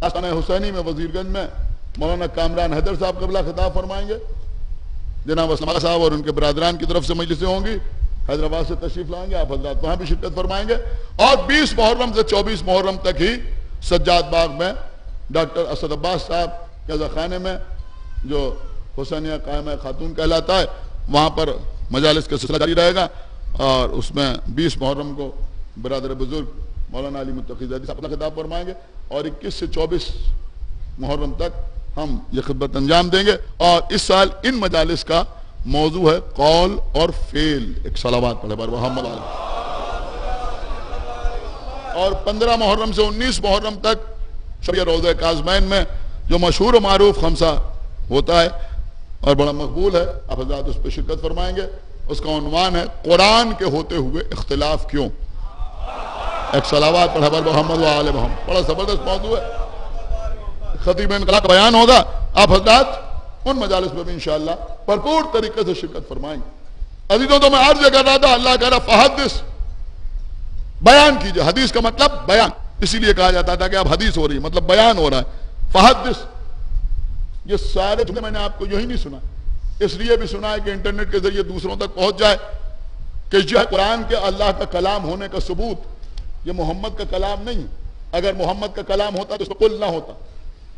آستانہ حسینی میں وزیر گنج میں مولانا کامران حیدر صاحب قبلہ خطاب فرمائیں گے. جناب اسلام صاحب اور ان کے برادران کی طرف سے مجلسیں ہوں گی. حیدرآباد سے تشریف لائیں گے آپ حضرات، وہاں بھی شرکت فرمائیں گے. اور 20 محرم سے 24 محرم تک ہی سجاد باغ میں ڈاکٹر اسد عباس صاحب کے خانے میں جو حسینیہ قائمہ خاتون کہلاتا ہے، وہاں پر مجالس کا سلسلہ جاری رہے گا. اور اس میں 20 محرم کو برادر بزرگ مولانا علی متقی زیدی صاحب اپنا خطاب فرمائیں گے. اور 21 سے 24 محرم تک ہم یہ خدمت انجام دیں گے. اور اس سال ان مجالس کا موضوع ہے قول اور فعل. ایک صلوات پڑھے بار محمد علی. اور 15 محرم سے 19 محرم تک شب روزہ کاظمین میں جو مشہور و معروف خمسہ ہوتا ہے اور بڑا مقبول ہے، آپ حضرات اس پہ شرکت فرمائیں گے. اس کا عنوان ہے قرآن کے ہوتے ہوئے اختلاف کیوں. ایک صلوات پڑھے بار محمد وآل محمد. بڑا زبردست موضوع ہے. خطیب انقلاب کا بیان ہوگا. آپ حضرات ان مجالس میں بھی انشاءاللہ بھرپور طریقے سے شرکت فرمائیں گے. عزیزوں، تو میں عرض کر رہا تھا، اللہ کہہ رہا فحدث، بیان کیجئے. حدیث کا مطلب بیان، اسی لیے کہا جاتا تھا کہ اب حدیث ہو رہی ہے، مطلب بیان ہو رہا ہے. فحدث، یہ سارے جملے میں نے آپ کو یہی نہیں سنا، اس لیے بھی سنا ہے کہ انٹرنیٹ کے ذریعے دوسروں تک پہنچ جائے کہ یہ قرآن کے اللہ کا کلام ہونے کا ثبوت. یہ محمد کا کلام نہیں. اگر محمد کا کلام ہوتا تو اس میں قل نہ ہوتا.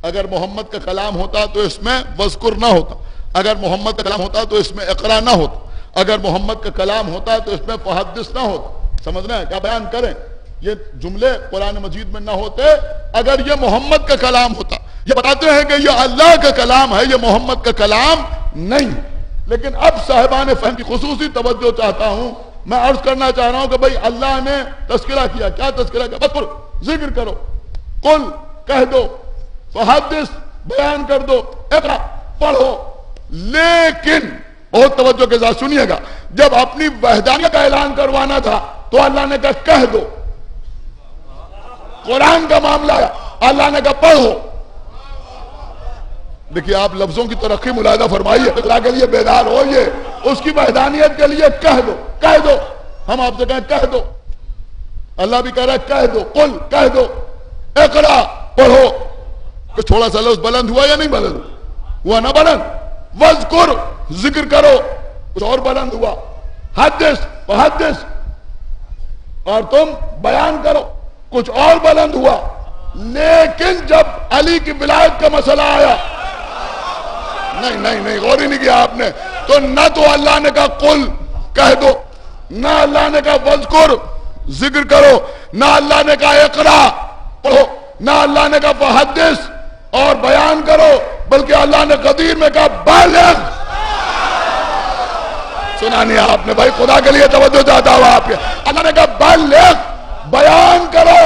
اگر محمد کا کلام ہوتا تو اس میں وذکر نہ ہوتا. اگر محمد کا کلام ہوتا تو اس میں اقرا نہ ہوتا. اگر محمد کا کلام ہوتا تو اس میں فحدث نہ ہوتا. سمجھنا ہے کیا بیان کریں. یہ جملے قرآن مجید میں نہ ہوتے اگر یہ محمد کا کلام ہوتا. یہ بتاتے ہیں کہ یہ اللہ کا کلام ہے، یہ محمد کا کلام نہیں. لیکن اب صاحبان فہم کی خصوصی توجہ چاہتا ہوں. میں عرض کرنا چاہ رہا ہوں کہ بھئی اللہ نے تذکرہ کیا. کیا تذکرہ کیا؟ بس ذکر کرو، قل کہہ دو، فحدث بیان کر دو، اقرا پڑھو. لیکن بہت توجہ کے ساتھ سنیے گا، جب اپنی وحدانیت کا اعلان کروانا تھا تو اللہ نے کہا کہہ دو. قرآن کا معاملہ ہے، اللہ نے کہا پڑھو. دیکھیے آپ لفظوں کی ترقی ملاحظہ فرمائیے. اللہ کے لیے بیدار ہوئیے، اس کی وحدانیت کے لیے کہہ دو. کہہ دو، ہم آپ سے کہیں کہہ دو. اللہ بھی کہہ رہا ہے کہہ دو، قل کہہ دو، اقرا پڑھو. کچھ تھوڑا سا لفظ بلند ہوا یا نہیں بلند ہوا؟ نہ بلند. وذکر ذکر کرو، کچھ اور بلند ہوا، حدث وحدث، اور تم بیان کرو، کچھ اور بلند ہوا. لیکن جب علی کی ولایت کا مسئلہ آیا، نہیں غور ہی نہیں کیا آپ نے، تو نہ تو اللہ نے کہا قل کہہ دو، نہ اللہ نے کہا وذکر ذکر کرو، نہ اللہ نے کہا اقرا پڑھو، نہ اللہ نے کہا فحدث اور بیان کرو، بلکہ اللہ نے غدیر میں کہا بالغ. سنا نہیں آپ نے بھائی، خدا کے لیے توجہ چاہتا ہوا آپ کے. اللہ نے کہا بالغ، بیان کرو.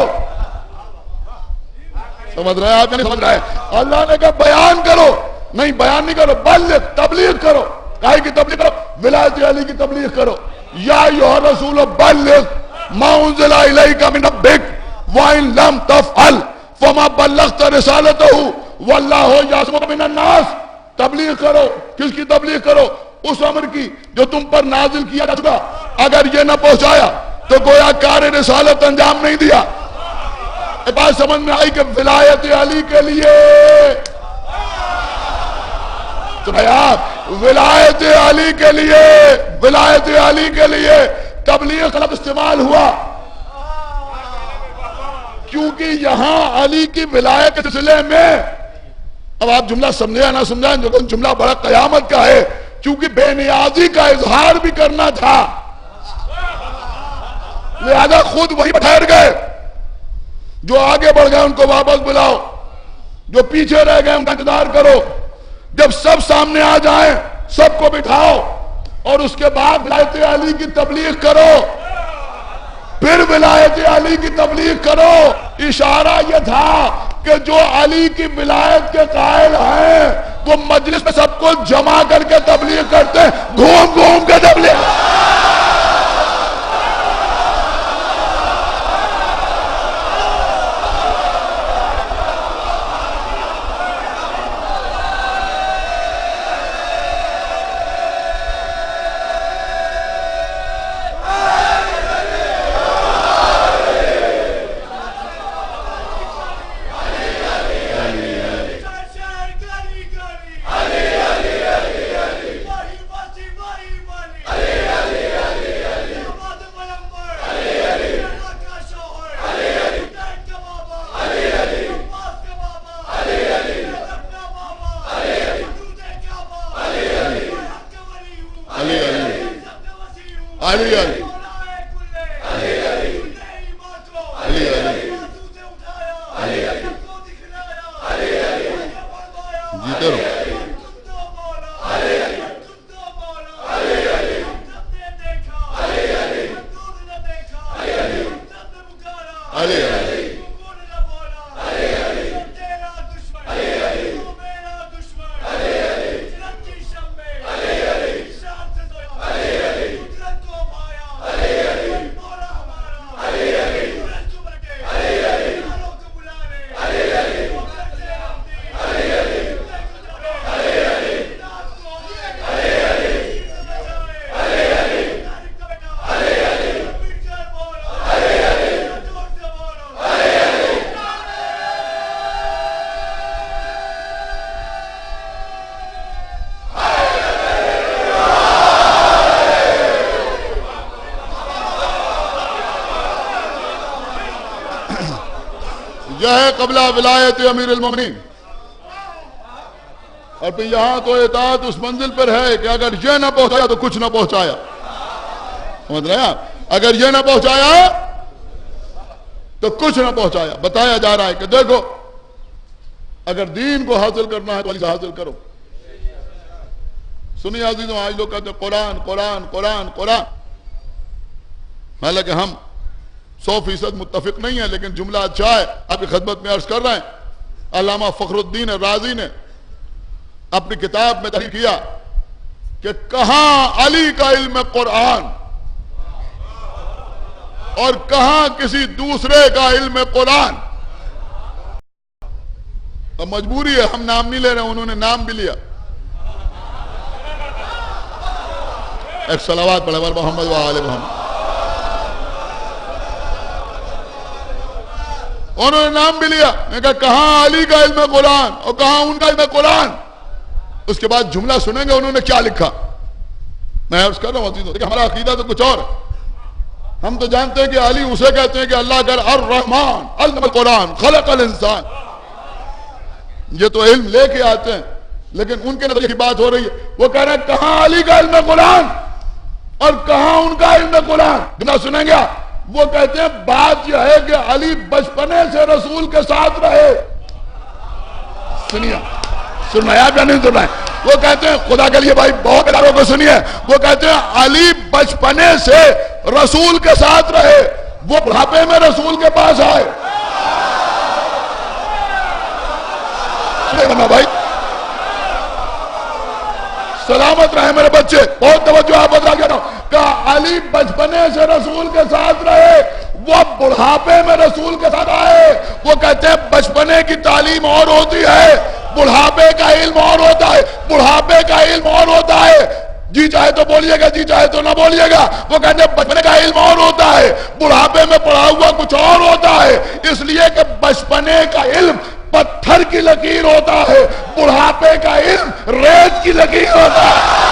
سمجھ رہے ہیں آپ؟ نہیں سمجھ رہے ہیں؟ اللہ نے کہا بیان کرو، نہیں بیان نہیں کرو، بالغ تبلیغ کرو. کاہے کی تبلیغ کرو؟ ولایت علی کی تبلیغ کرو. یا ایھا الرسول بلغ ما انزل الیک من ربک وان لم تفعل فما بلغت رسالتہ واللہ یعصمک من الناس. تبلیغ کرو. کس کی تبلیغ کرو؟ اس امر کی جو تم پر نازل کیا جا چکا. اگر یہ نہ پہنچایا تو گویا کار رسالت انجام نہیں دیا. بات سمجھ میں آئی کہ ولایت علی کے لیے ولایت علی کے لیے ولایت علی کے لیے تبلیغ کا لفظ استعمال ہوا، کیونکہ یہاں علی کی ولایت کے سلسلے میں، اب آپ جملہ سمجھے نہ سمجھیں، جو جملہ بڑا قیامت کا ہے، کیونکہ بے نیازی کا اظہار بھی کرنا تھا، لہذا خود وہی ٹھہر گئے. جو آگے بڑھ گئے ان کو واپس بلاؤ، جو پیچھے رہ گئے ان کا انتظار کرو. جب سب سامنے آ جائیں سب کو بٹھاؤ اور اس کے بعد ولایت علی کی تبلیغ کرو. پھر ولایت علی کی تبلیغ کرو. اشارہ یہ تھا کہ جو علی کی ولایت کے قائل ہیں وہ مجلس میں سب کو جمع کر کے تبلیغ کرتے ہیں، گھوم گھوم کے تبلیغ. ہے قبلہ ولایت امیر المومنین. اور پھر یہاں تو اطاعت اس منزل پر ہے کہ اگر یہ نہ پہنچایا تو کچھ نہ پہنچایا. سمجھ رہے ہیں آپ؟ اگر یہ نہ پہنچایا تو کچھ نہ پہنچایا. بتایا جا رہا ہے کہ دیکھو اگر دین کو حاصل کرنا ہے تو علی سے حاصل کرو. سنی عزیزوں، آج لوگ کہتے ہیں قرآن قرآن قرآن قرآن. حالانکہ ہم 100% متفق نہیں ہے، لیکن جملہ اچھا ہے، آپ کی خدمت میں عرض کر رہے ہیں. علامہ فخر الدین رازی نے اپنی کتاب میں تحریر کیا کہ کہاں علی کا علم قرآن اور کہاں کسی دوسرے کا علم قرآن. اب مجبوری ہے، ہم نام نہیں لے رہے، انہوں نے نام بھی لیا. ایک صلوات پڑھے محمد و آل محمد. انہوں نے نام بھی لیا. میں کہا کہاں علی کا علم قرآن اور کہاں ان کا علم قرآن. اس کے بعد جملہ سنیں گے انہوں نے کیا لکھا. میں عرض کر رہا ہوں عزیزوں، ہمارا عقیدہ تو کچھ اور ہے. ہم تو جانتے ہیں کہ علی اسے کہتے ہیں کہ اللہ کر الرحمن علم القرآن خلق الانسان. یہ تو علم لے کے آتے ہیں، لیکن ان کے نظریے کی بات ہو رہی ہے. وہ کہہ رہے ہیں کہاں علی کا علم قرآن اور کہاں ان کا علم قرآن. بنا سنیں گے. وہ کہتے ہیں بات یہ ہے کہ علی بچپنے سے رسول کے ساتھ رہے. سنیے، سنایا کیا نہیں سنا ہے. وہ کہتے ہیں خدا کے لیے بھائی بہت اداروں کو سنیے. وہ کہتے ہیں علی بچپنے سے رسول کے ساتھ رہے، وہ بڑھاپے میں رسول کے پاس آئے. بھائی سلامت رہے میرے بچے، بہت توجہ آپ بتا گیا کہ علی بچپنے سے رسول کے ساتھ رہے، وہ بڑھاپے میں رسول کے ساتھ آئے. وہ کہتے ہیں بچپنے کی تعلیم اور ہوتی ہے، بڑھاپے کا علم اور ہوتا ہے. بڑھاپے کا علم اور ہوتا ہے. جی چاہے تو بولیے گا، جی چاہے تو نہ بولیے گا. وہ کہتے ہیں بچپنے کا علم اور ہوتا ہے، بڑھاپے میں پڑھا ہوا کچھ اور ہوتا ہے. اس لیے کہ بچپنے کا علم پتھر کی لکیر ہوتا ہے، بڑھاپے کا علم ریت کی لکیر ہوتا ہے.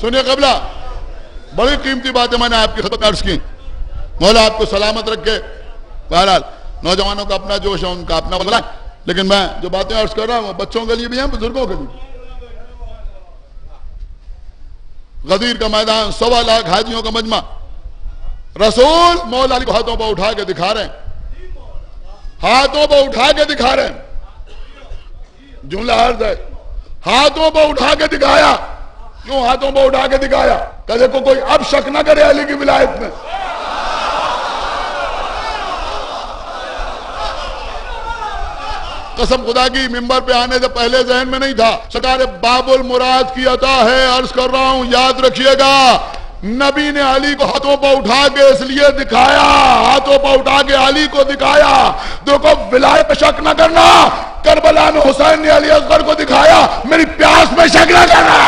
سنیے قبلہ، بڑی قیمتی باتیں میں نے آپ کی خدمت عرض کی. مولا آپ کو سلامت رکھے. بہرحال نوجوانوں کا اپنا جوش ہے، ان کا اپنا بدلا ہے، لیکن میں جو باتیں عرض کر رہا ہوں وہ بچوں کے لیے بھی ہیں، بزرگوں کے لیے. غدیر کا میدان، 1.25 لاکھ حاجیوں کا مجمع، رسول مولا علی کو ہاتھوں پر اٹھا کے دکھا رہے ہیں، ہاتھوں پر اٹھا کے دکھا رہے ہیں. جملہ عرض ہے، ہاتھوں پر اٹھا کے دکھایا. کیوں ہاتھوں پر اٹھا کے دکھایا؟ کہ دیکھو کوئی اب شک نہ کرے علی کی ولایت میں. قسم خدا کی ممبر پہ آنے سے پہلے ذہن میں نہیں تھا. سرکار باب المراد کی عطا ہے، عرض کر رہا ہوں یاد رکھیے گا. نبی نے علی کو ہاتھوں پر اٹھا کے اس لیے دکھایا، ہاتھوں پر اٹھا کے علی کو دکھایا. دیکھو ولایت پہ شک نہ کرنا. کربلا میں حسین نے علی اصغر کو دکھایا، میری پیاس میں شک نہ کرنا.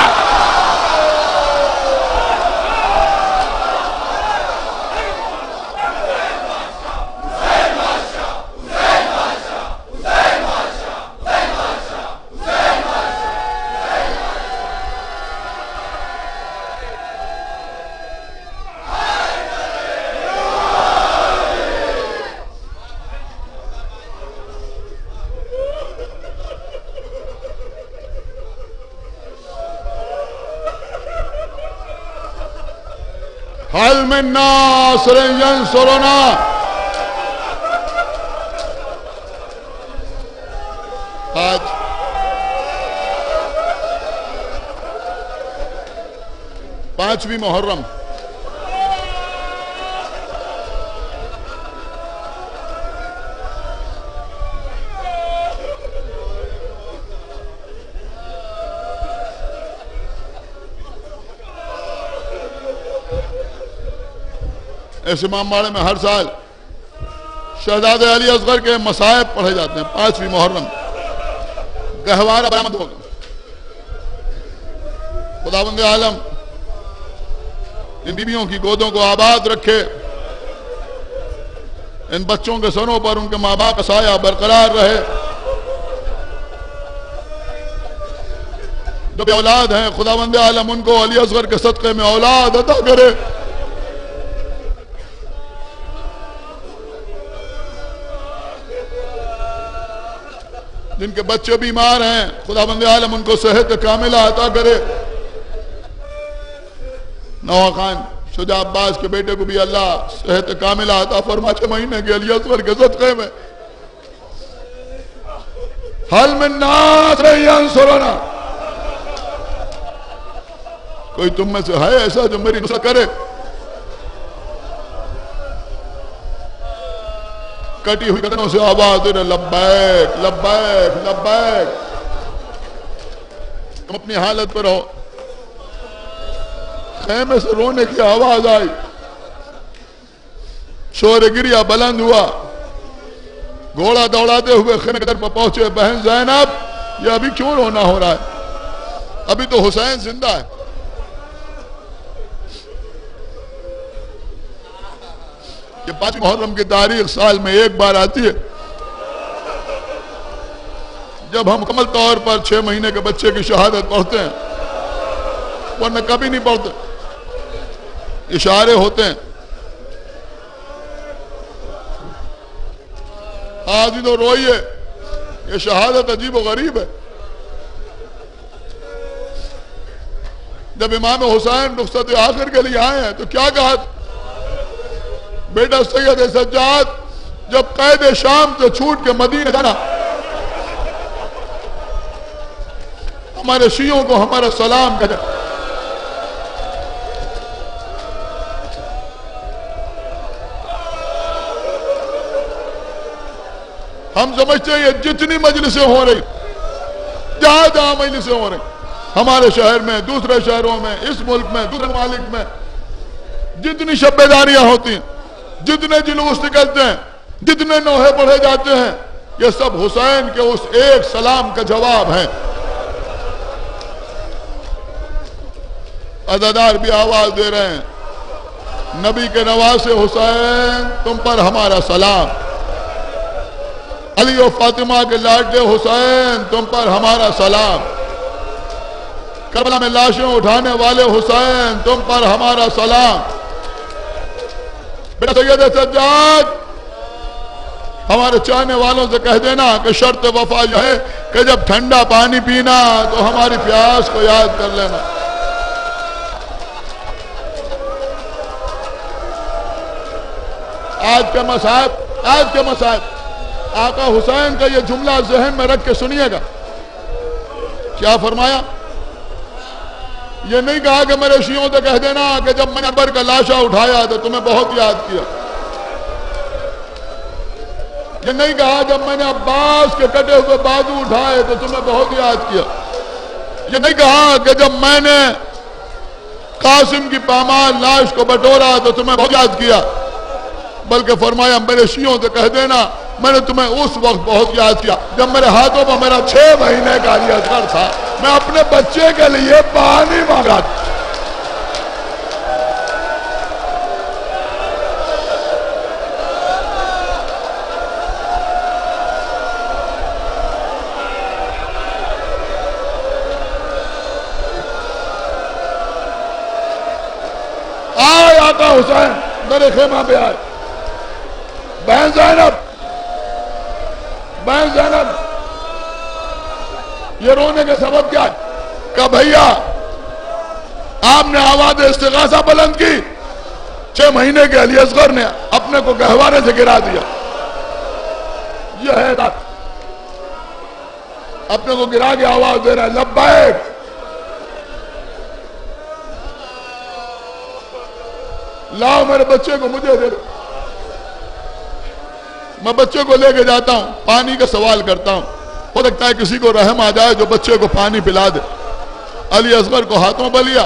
حل من ناصر ینصرنا. آج 5ویں محرم، اس امام باڑے میں ہر سال شہزادے علی اصغر کے مصائب پڑھے جاتے ہیں 5ویں محرم گہوارہ برآمد ہوگا. خداوند عالم ان بیویوں کی گودوں کو آباد رکھے, ان بچوں کے سروں پر ان کے ماں باپ کا سایہ برقرار رہے. جو بھی اولاد ہیں خداوند عالم ان کو علی اصغر کے صدقے میں اولاد عطا کرے. جن کے بچے بیمار ہیں خداوند عالم ان کو صحت کاملہ عطا کرے. نواں خان شجاع عباس کے بیٹے کو بھی اللہ صحت کاملہ عطا فرما 6 مہینے کے علی اصغر کے صدقے میں. حل من ناصر ینصرنا, کوئی تم میں سے ہے ایسا جو میری نصرت کرے؟ کٹی ہوئی گردنوں سے آواز دے رہے لبیک لبیک لبیک. تم اپنی حالت پر رہو. خیمے سے رونے کی آواز آئی, شور گریا بلند ہوا, گھوڑا دوڑاتے ہوئے خیمے کے در پر پہنچے. بہن زینب یہ ابھی کیوں رونا ہو رہا ہے؟ ابھی تو حسین زندہ ہے. یہ 5 محرم کی تاریخ سال میں ایک بار آتی ہے جب ہم مکمل طور پر 6 مہینے کے بچے کی شہادت پڑھتے ہیں, ورنہ کبھی نہیں پڑھتے. اشارے ہوتے ہیں. آج تو روئیے, یہ شہادت عجیب و غریب ہے. جب امام حسین رخصت آخر کے لیے آئے ہیں تو کیا کہا؟ بیٹا سید سجاد جب قید شام سے چھوٹ کے مدینے جانا, ہمارے شیعوں کو ہمارا سلام کہنا. ہم سمجھتے ہیں یہ جتنی مجلسیں ہو رہی, جہاں جہاں مجلسیں ہو رہی, ہمارے شہر میں, دوسرے شہروں میں, اس ملک میں, دوسرے ممالک میں, جتنی شب بیداریاں ہوتی ہیں, جتنے جلوس نکلتے ہیں, جتنے نوحے پڑھے جاتے ہیں, یہ سب حسین کے اس ایک سلام کا جواب ہے. عزادار بھی آواز دے رہے ہیں, نبی کے نواسے حسین تم پر ہمارا سلام. علی و فاطمہ کے لاڈلے حسین تم پر ہمارا سلام. کربلا میں لاشیں اٹھانے والے حسین تم پر ہمارا سلام. بیٹا سید سجاد ہمارے چاہنے والوں سے کہہ دینا کہ شرط وفا یہ ہے کہ جب ٹھنڈا پانی پینا تو ہماری پیاس کو یاد کر لینا. آج کے مسائب آقا حسین کا یہ جملہ ذہن میں رکھ کے سنیے گا. کیا فرمایا؟ یہ نہیں کہا کہ میرے شیعوں سے کہہ دینا کہ جب میں نے ابر کا لاشا اٹھایا تو تمہیں بہت یاد کیا. یہ نہیں کہا جب میں نے عباس کے کٹے ہوئے بازو اٹھائے تو تمہیں بہت یاد کیا. یہ نہیں کہا کہ جب میں نے قاسم کی پامال لاش کو بٹورا تو تمہیں بہت یاد کیا, بلکہ فرمایا میرے شیعوں سے کہہ دینا میں نے تمہیں اس وقت بہت یاد کیا جب میرے ہاتھوں پر میرا 6 مہینے کا علی اصغر تھا, میں اپنے بچے کے لیے پانی مانگا. آئے آقا حسین میرے خیمہ پہ آئے. بہن زینب یہ رونے کے سبب کیا ہے؟ کہ بھیا آپ نے آواز استغاثہ بلند کی, 6 مہینے کے علی اصغر نے اپنے کو گہوارے سے گرا دیا. یہ ہے بات, اپنے کو گرا کے آواز دے رہا ہے لبیک. لاؤ میرے بچے کو مجھے دے دو. میں بچے کو لے کے جاتا ہوں, پانی کا سوال کرتا ہوں, ہو سکتا ہے کسی کو رحم آ جائے جو بچے کو پانی پلا دے. علی اصغر کو ہاتھوں پر لیا,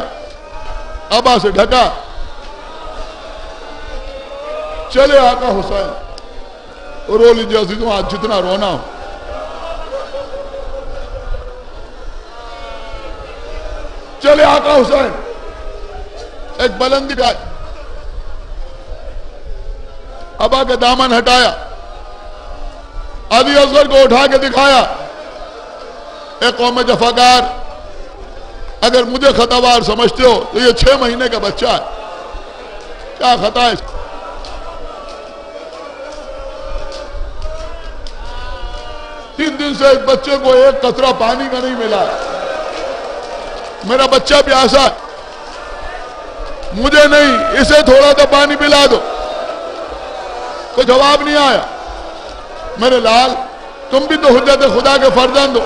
ابا سے ڈھکا, چلے آقا حسین. رو لیجیے عزیزوں آج جتنا رونا ہو. چلے آقا حسین ایک بلندی کا ابا کے دامن ہٹایا, علی اصغر کو اٹھا کے دکھایا. اے قوم جفاکار, اگر مجھے خطاوار سمجھتے ہو تو یہ 6 مہینے کا بچہ ہے, کیا خطا ہے؟ 3 دن سے ایک بچے کو ایک قطرہ پانی کا نہیں ملا. میرا بچہ پیاسا ہے, مجھے نہیں, اسے تھوڑا سا پانی پلا دو. کوئی جواب نہیں آیا. میرے لال, تم بھی تو حجت خدا کے فرزند ہو,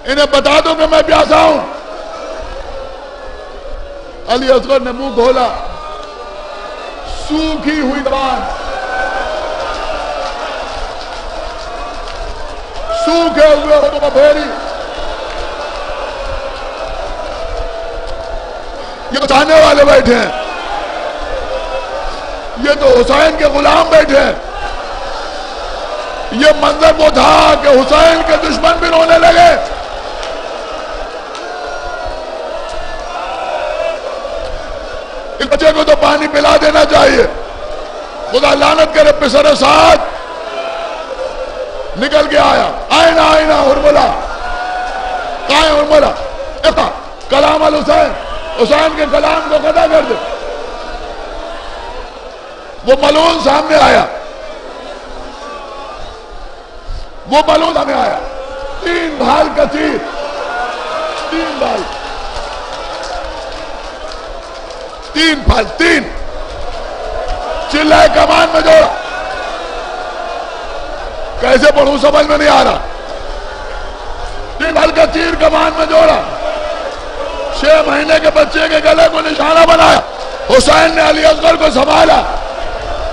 انہیں بتا دو کہ میں پیاسا ہوں. علی اصغر نے منہ کھولا, سوکھی ہوئی زبان, سوکھے ہوئے ہونٹوں کو پھیری. یہ تو چاہنے والے بیٹھے ہیں, یہ تو حسین کے غلام بیٹھے ہیں. یہ منظر وہ تھا کہ حسین کے دشمن بھی رونے لگے. اس بچے کو تو پانی پلا دینا چاہیے. خدا لعنت کرے پسر سعد نکل کے آیا. آئینہ آئینہ ہرملا, کہاں ہے ہرملا؟ اقرا کلام الحسین, حسین کے کلام کو قطع کر دے. وہ ملعون سامنے آیا, وہ ملعون سامنے آیا. 3 بھال کا تیر, 3 بھال, 3 بھال, 3 چلائے کمان میں جوڑا. کیسے پڑھوں سمجھ میں نہیں آ رہا. 3 بھال کا تیر کمان میں جوڑا, 6 مہینے کے بچے کے گلے کو نشانہ بنایا. حسین نے علی اصغر کو سنبھالا,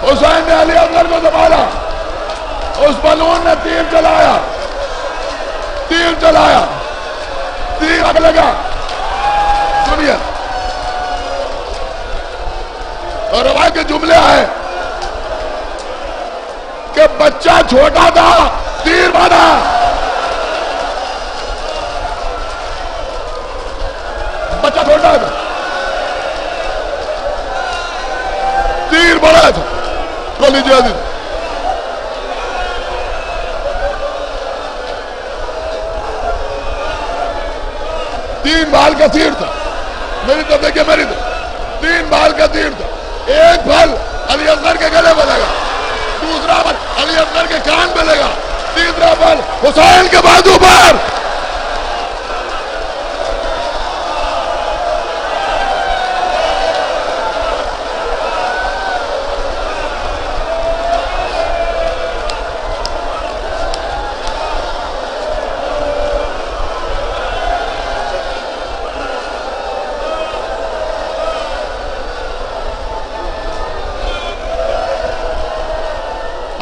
حسین نے علی اصغر کو سنبھالا. اس بلون نے تیر چلایا, تیر چلایا, تیر آگ لگا. سنیے, اور روایت کے جملے آئے کہ بچہ چھوٹا تھا, تیر مارا. بچہ چھوٹا تھا, تیر بڑا تھا. تو لیجیے عزیز, تین بال کا تیر تھا. میری طرف دیکھیے, میری طرف 3 بال کا تیر تھا. ایک بال علی اصغر کے گلے پہ لگا, دوسرا بال علی اصغر کے کان پہ لگا, تیسرا بال حسین کے بازو پر.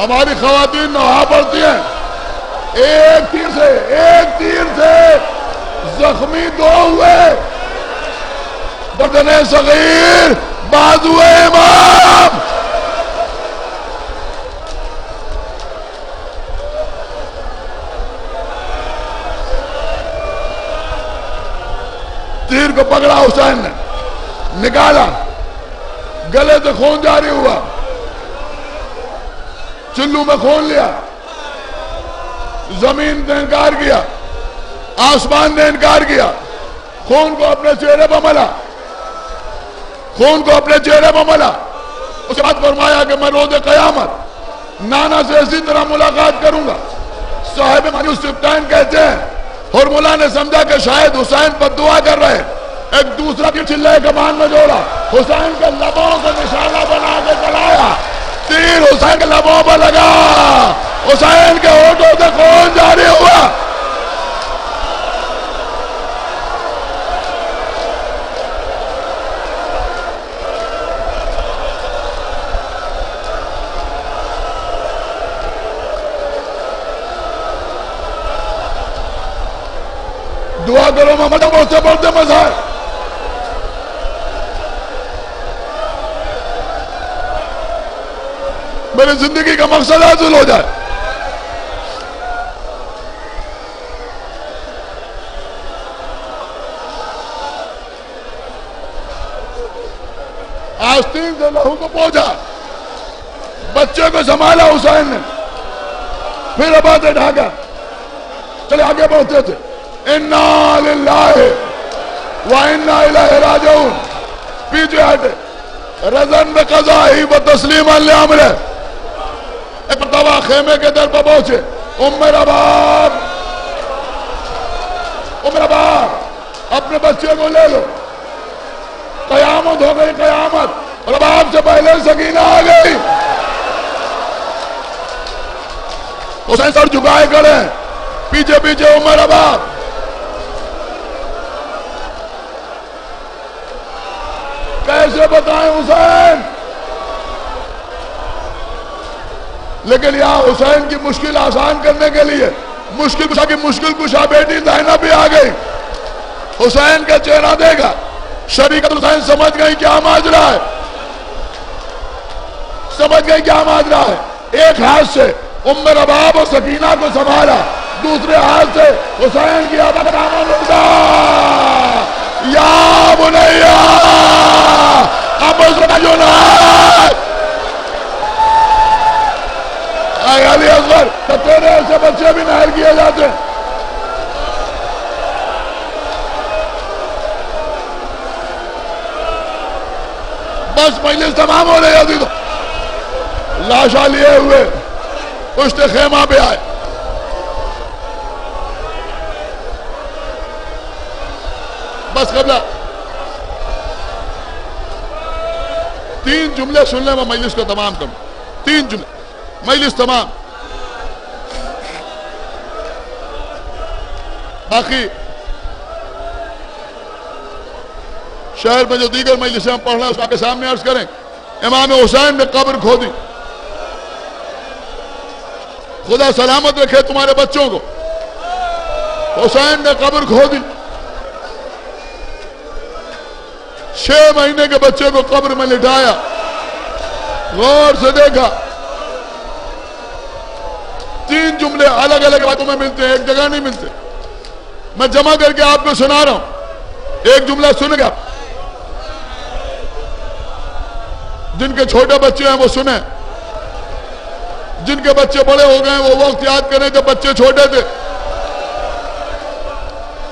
ہماری خواتین نہا پڑتی ہیں, ایک تیر سے زخمی 2 ہوئے. بدن صغیر, بازو امام. تیر کو پکڑا حسین نے, نکالا, گلے سے خون جاری ہوا, چلو میں خون لیا. زمین نے انکار کیا, آسمان نے انکار کیا. خون کو اپنے چہرے پر ملا, خون کو اپنے چہرے پر ملا. اس کے بعد فرمایا کہ میں روز قیامت نانا سے اسی طرح ملاقات کروں گا. صاحب مانیو سبتین کہتے ہیں ہرملا نے سمجھا کہ شاید حسین پر دعا کر رہے. ایک دوسرا بھی چلے کمان میں جوڑا, حسین کے لبوں کو نشانہ بنا کے چلایا. تیر حسین کے لبوں پر لگا, حسین کے ہونٹوں سے خون جاری ہوا. دعا کرو محمد بہت سے بڑھتے مزار. میری زندگی کا مقصد حاصل ہو جائے. آستین سے لہو کو پہنچا, بچے کو سنبھالا حسین نے, پھر اباتے ڈھاکا, چلے آگے بڑھتے تھے. انا للہ و انا الیہ راجعون, پیچھے ہٹے, رضن بقضائہ و تسلیما لامرہ. ایک مرتبہ خیمے کے در پر پہنچے. ام رباب, ام رباب اپنے بچے کو لے لو, قیامت ہو گئی قیامت. رباب سے پہلے سکینہ آ گئی. حسین سر جھکائے کھڑے, پیچھے پیچھے ام رباب. کیسے بتائیں حسین, لیکن یہاں حسین کی مشکل آسان کرنے کے لیے مشکل کشا کی مشکل کشا بیٹی زینب بھی آ گئی. حسین کا چہرہ دیکھا, شریکت حسین سمجھ گئی کیا ماجرا ہے, سمجھ گئی کیا ماجرا ہے. ایک ہاتھ سے ام رباب اور سکینہ کو سنبھالا, دوسرے ہاتھ سے حسین کی آبا کا دامن اٹھا. یا بنیا اب اس کا جنات اے علی اصغر, تو تیرے ایسے بچے بھی ناہل کیے جاتے ہیں. بس مجلس تمام ہو رہی ہوتی تو لاشا لیے ہوئے پشت خیمہ پہ آئے. بس قبلہ 3 جملے سن لیں, میں مجلس کو تمام کروں. 3 جملے, مجلس تمام. باقی شہر میں جو دیگر مجلسیں ہم پڑھنا اس کے سامنے عرض کریں. امام حسین نے قبر کھودی, خدا سلامت رکھے تمہارے بچوں کو. حسین نے قبر کھودی, 6 مہینے کے بچے کو قبر میں لٹایا, غور سے دیکھا. 3 جملے الگ الگ باتوں میں ملتے ہیں, ایک جگہ نہیں ملتے. میں جمع کر کے آپ کو سنا رہا ہوں. ایک جملہ سن گا, جن کے چھوٹے بچے ہیں وہ سنیں, جن کے بچے بڑے ہو گئے وہ وقت یاد کریں جب بچے چھوٹے تھے.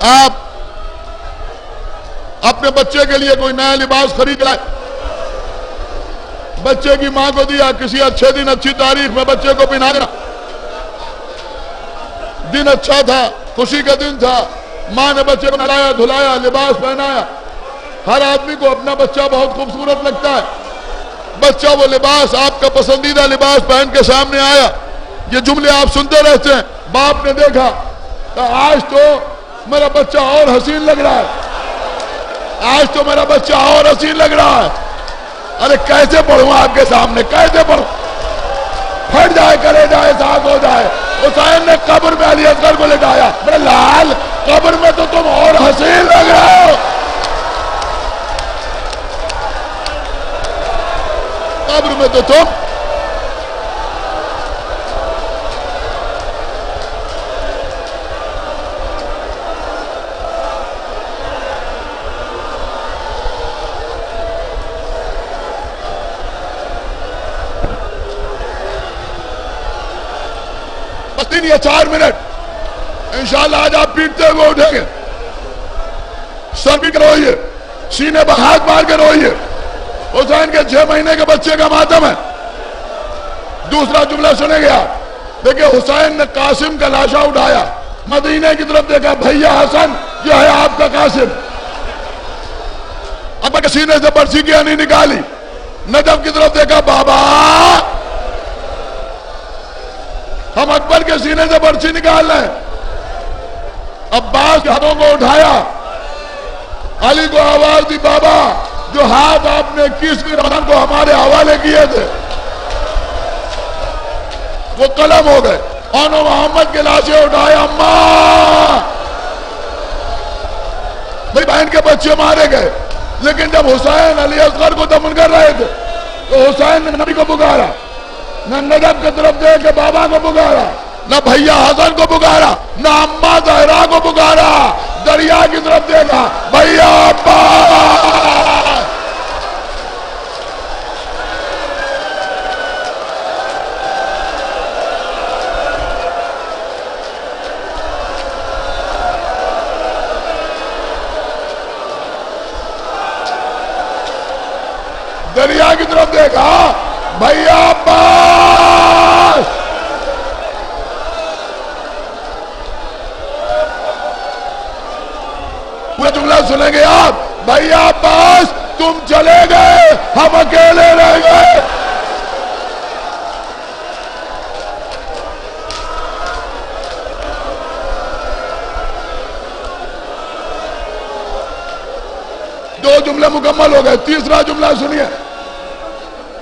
آپ اپنے بچے کے لیے کوئی نیا لباس خرید لائے, بچے کی ماں کو دیا, کسی اچھے دن اچھی تاریخ میں بچے کو پہنا دینا. دن اچھا تھا, خوشی کا دن تھا, ماں نے بچے کو نہلایا دھلایا, لباس پہنایا. ہر آدمی کو اپنا بچہ بہت خوبصورت لگتا ہے. بچہ وہ لباس, آپ کا پسندیدہ لباس پہن کے سامنے آیا. یہ جملے آپ سنتے رہتے ہیں. باپ نے دیکھا کہ آج تو میرا بچہ اور حسین لگ رہا ہے, آج تو میرا بچہ اور حسین لگ رہا ہے. ارے کیسے پڑھوں آپ کے سامنے, کیسے پڑھوں, پھٹ جائے کرے جائے ساکھ ہو جائے. حسین نے قبر میں علی اصغر کو لٹایا. میرے لال, قبر میں تو تم اور حسین لگ رہے ہو, قبر میں تو تم. بس 3 یا 4 منٹ انشاءاللہ آج آپ پیٹتے ہوئے اٹھیں گے. سر بھی روئیے, سینے پر ہاتھ مار کے روئیے. حسین کے 6 مہینے کے بچے کا ماتم ہے. دوسرا جملہ سنے گیا. دیکھیں حسین نے قاسم کا لاشا اٹھایا, مدینے کی طرف دیکھا, بھیا حسن یہ ہے آپ کا قاسم. ابا کے سینے سے برسی کی نہیں نکالی, نجف کی طرف دیکھا, بابا ہم اکبر کے سینے سے برسی نکال رہے ہیں. عباس کے ہاتھوں کو اٹھایا, علی کو آواز دی, بابا جو ہاتھ آپ نے 21ویں رمضان کو ہمارے حوالے کیے تھے وہ قلم ہو گئے. اور محمد کے لاشیں اٹھائے, اماں بھائی بہن کے بچے مارے گئے. لیکن جب حسین علی اصغر کو دفن کر رہے تھے تو حسین نے نبی کو پکارا, نہ ندب کی طرف دیکھ کے بابا کو پکارا، نہ بھیا حسن کو پکارا، نہ اماں زہرا کو پکارا، دریا کی طرف دیکھا، بھیا عباس۔ دریا کی طرف دیکھا، بھیا عباس۔ پورا جملہ سنیں گے آپ، بھیا عباس تم چلے گئے ہم اکیلے رہ گئے۔ دو جملے مکمل ہو گئے، تیسرا جملہ سنیے،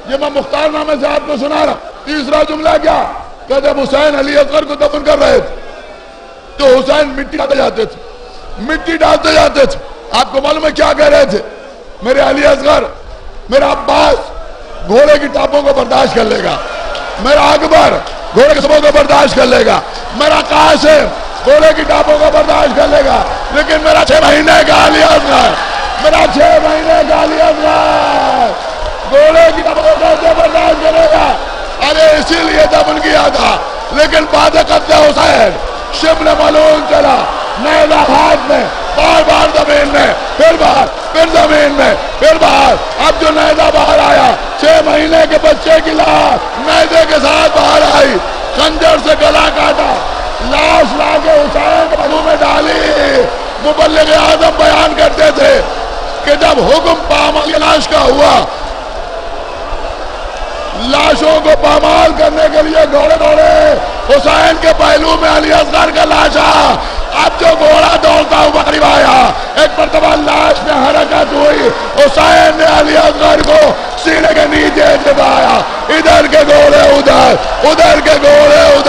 یہ میں مختار نامے سے آپ کو سنا رہا۔ تیسرا جملہ کیا کہ جب حسین علی اصغر کو دفن کر رہے تھے تو حسین مٹی ڈالتے جاتے تھے، مٹی ڈالتے جاتے تھے۔ آپ کو معلوم ہے کیا کہہ رہے تھے؟ میرے علی اصغر، میرا عباس گھوڑے کی ٹاپوں کو برداشت کر لے گا، میرا اکبر گھوڑے کے سبوں کو برداشت کر لے گا، میرا قاسم گھوڑے کی ٹاپوں کو برداشت کر لے گا، لیکن میرا 6 مہینے کا علی اصغر، میرا 6 مہینے کا علی اصغر گھوڑے کی ٹاپوں کو کیسے برداشت کرے گا؟ ارے اسی لیے دفن کیا تھا، لیکن بعد قتل حسین شبل ملعون چلا، نیزہ ہاتھ میں، بار بار زمین میں، پھر باہر، پھر زمین میں، پھر باہر۔ اب جو نیزہ باہر آیا، 6 مہینے کے بچے کی لاش نیزے کے ساتھ باہر آئی، خنجر سے گلا کاٹا، لاش لا کے حسین کے منہ میں ڈالی۔ مبلغ اعظم بیان کرتے تھے کہ جب حکم پامال لاش کا ہوا، لاشوں کو پامال کرنے کے لیے گھوڑے دوڑے، حسین کے پہلو میں علی اصغر کا لاشا۔ اب جو گھوڑا دوڑتا ہوا قریب آیا، ایک مرتبہ لاش میں حرکت ہوئی، حسین نے علی اصغر کو سینے کے نیچے دبایا، ادھر کے گھوڑے ادھر، ادھر کے گھوڑے ادھر۔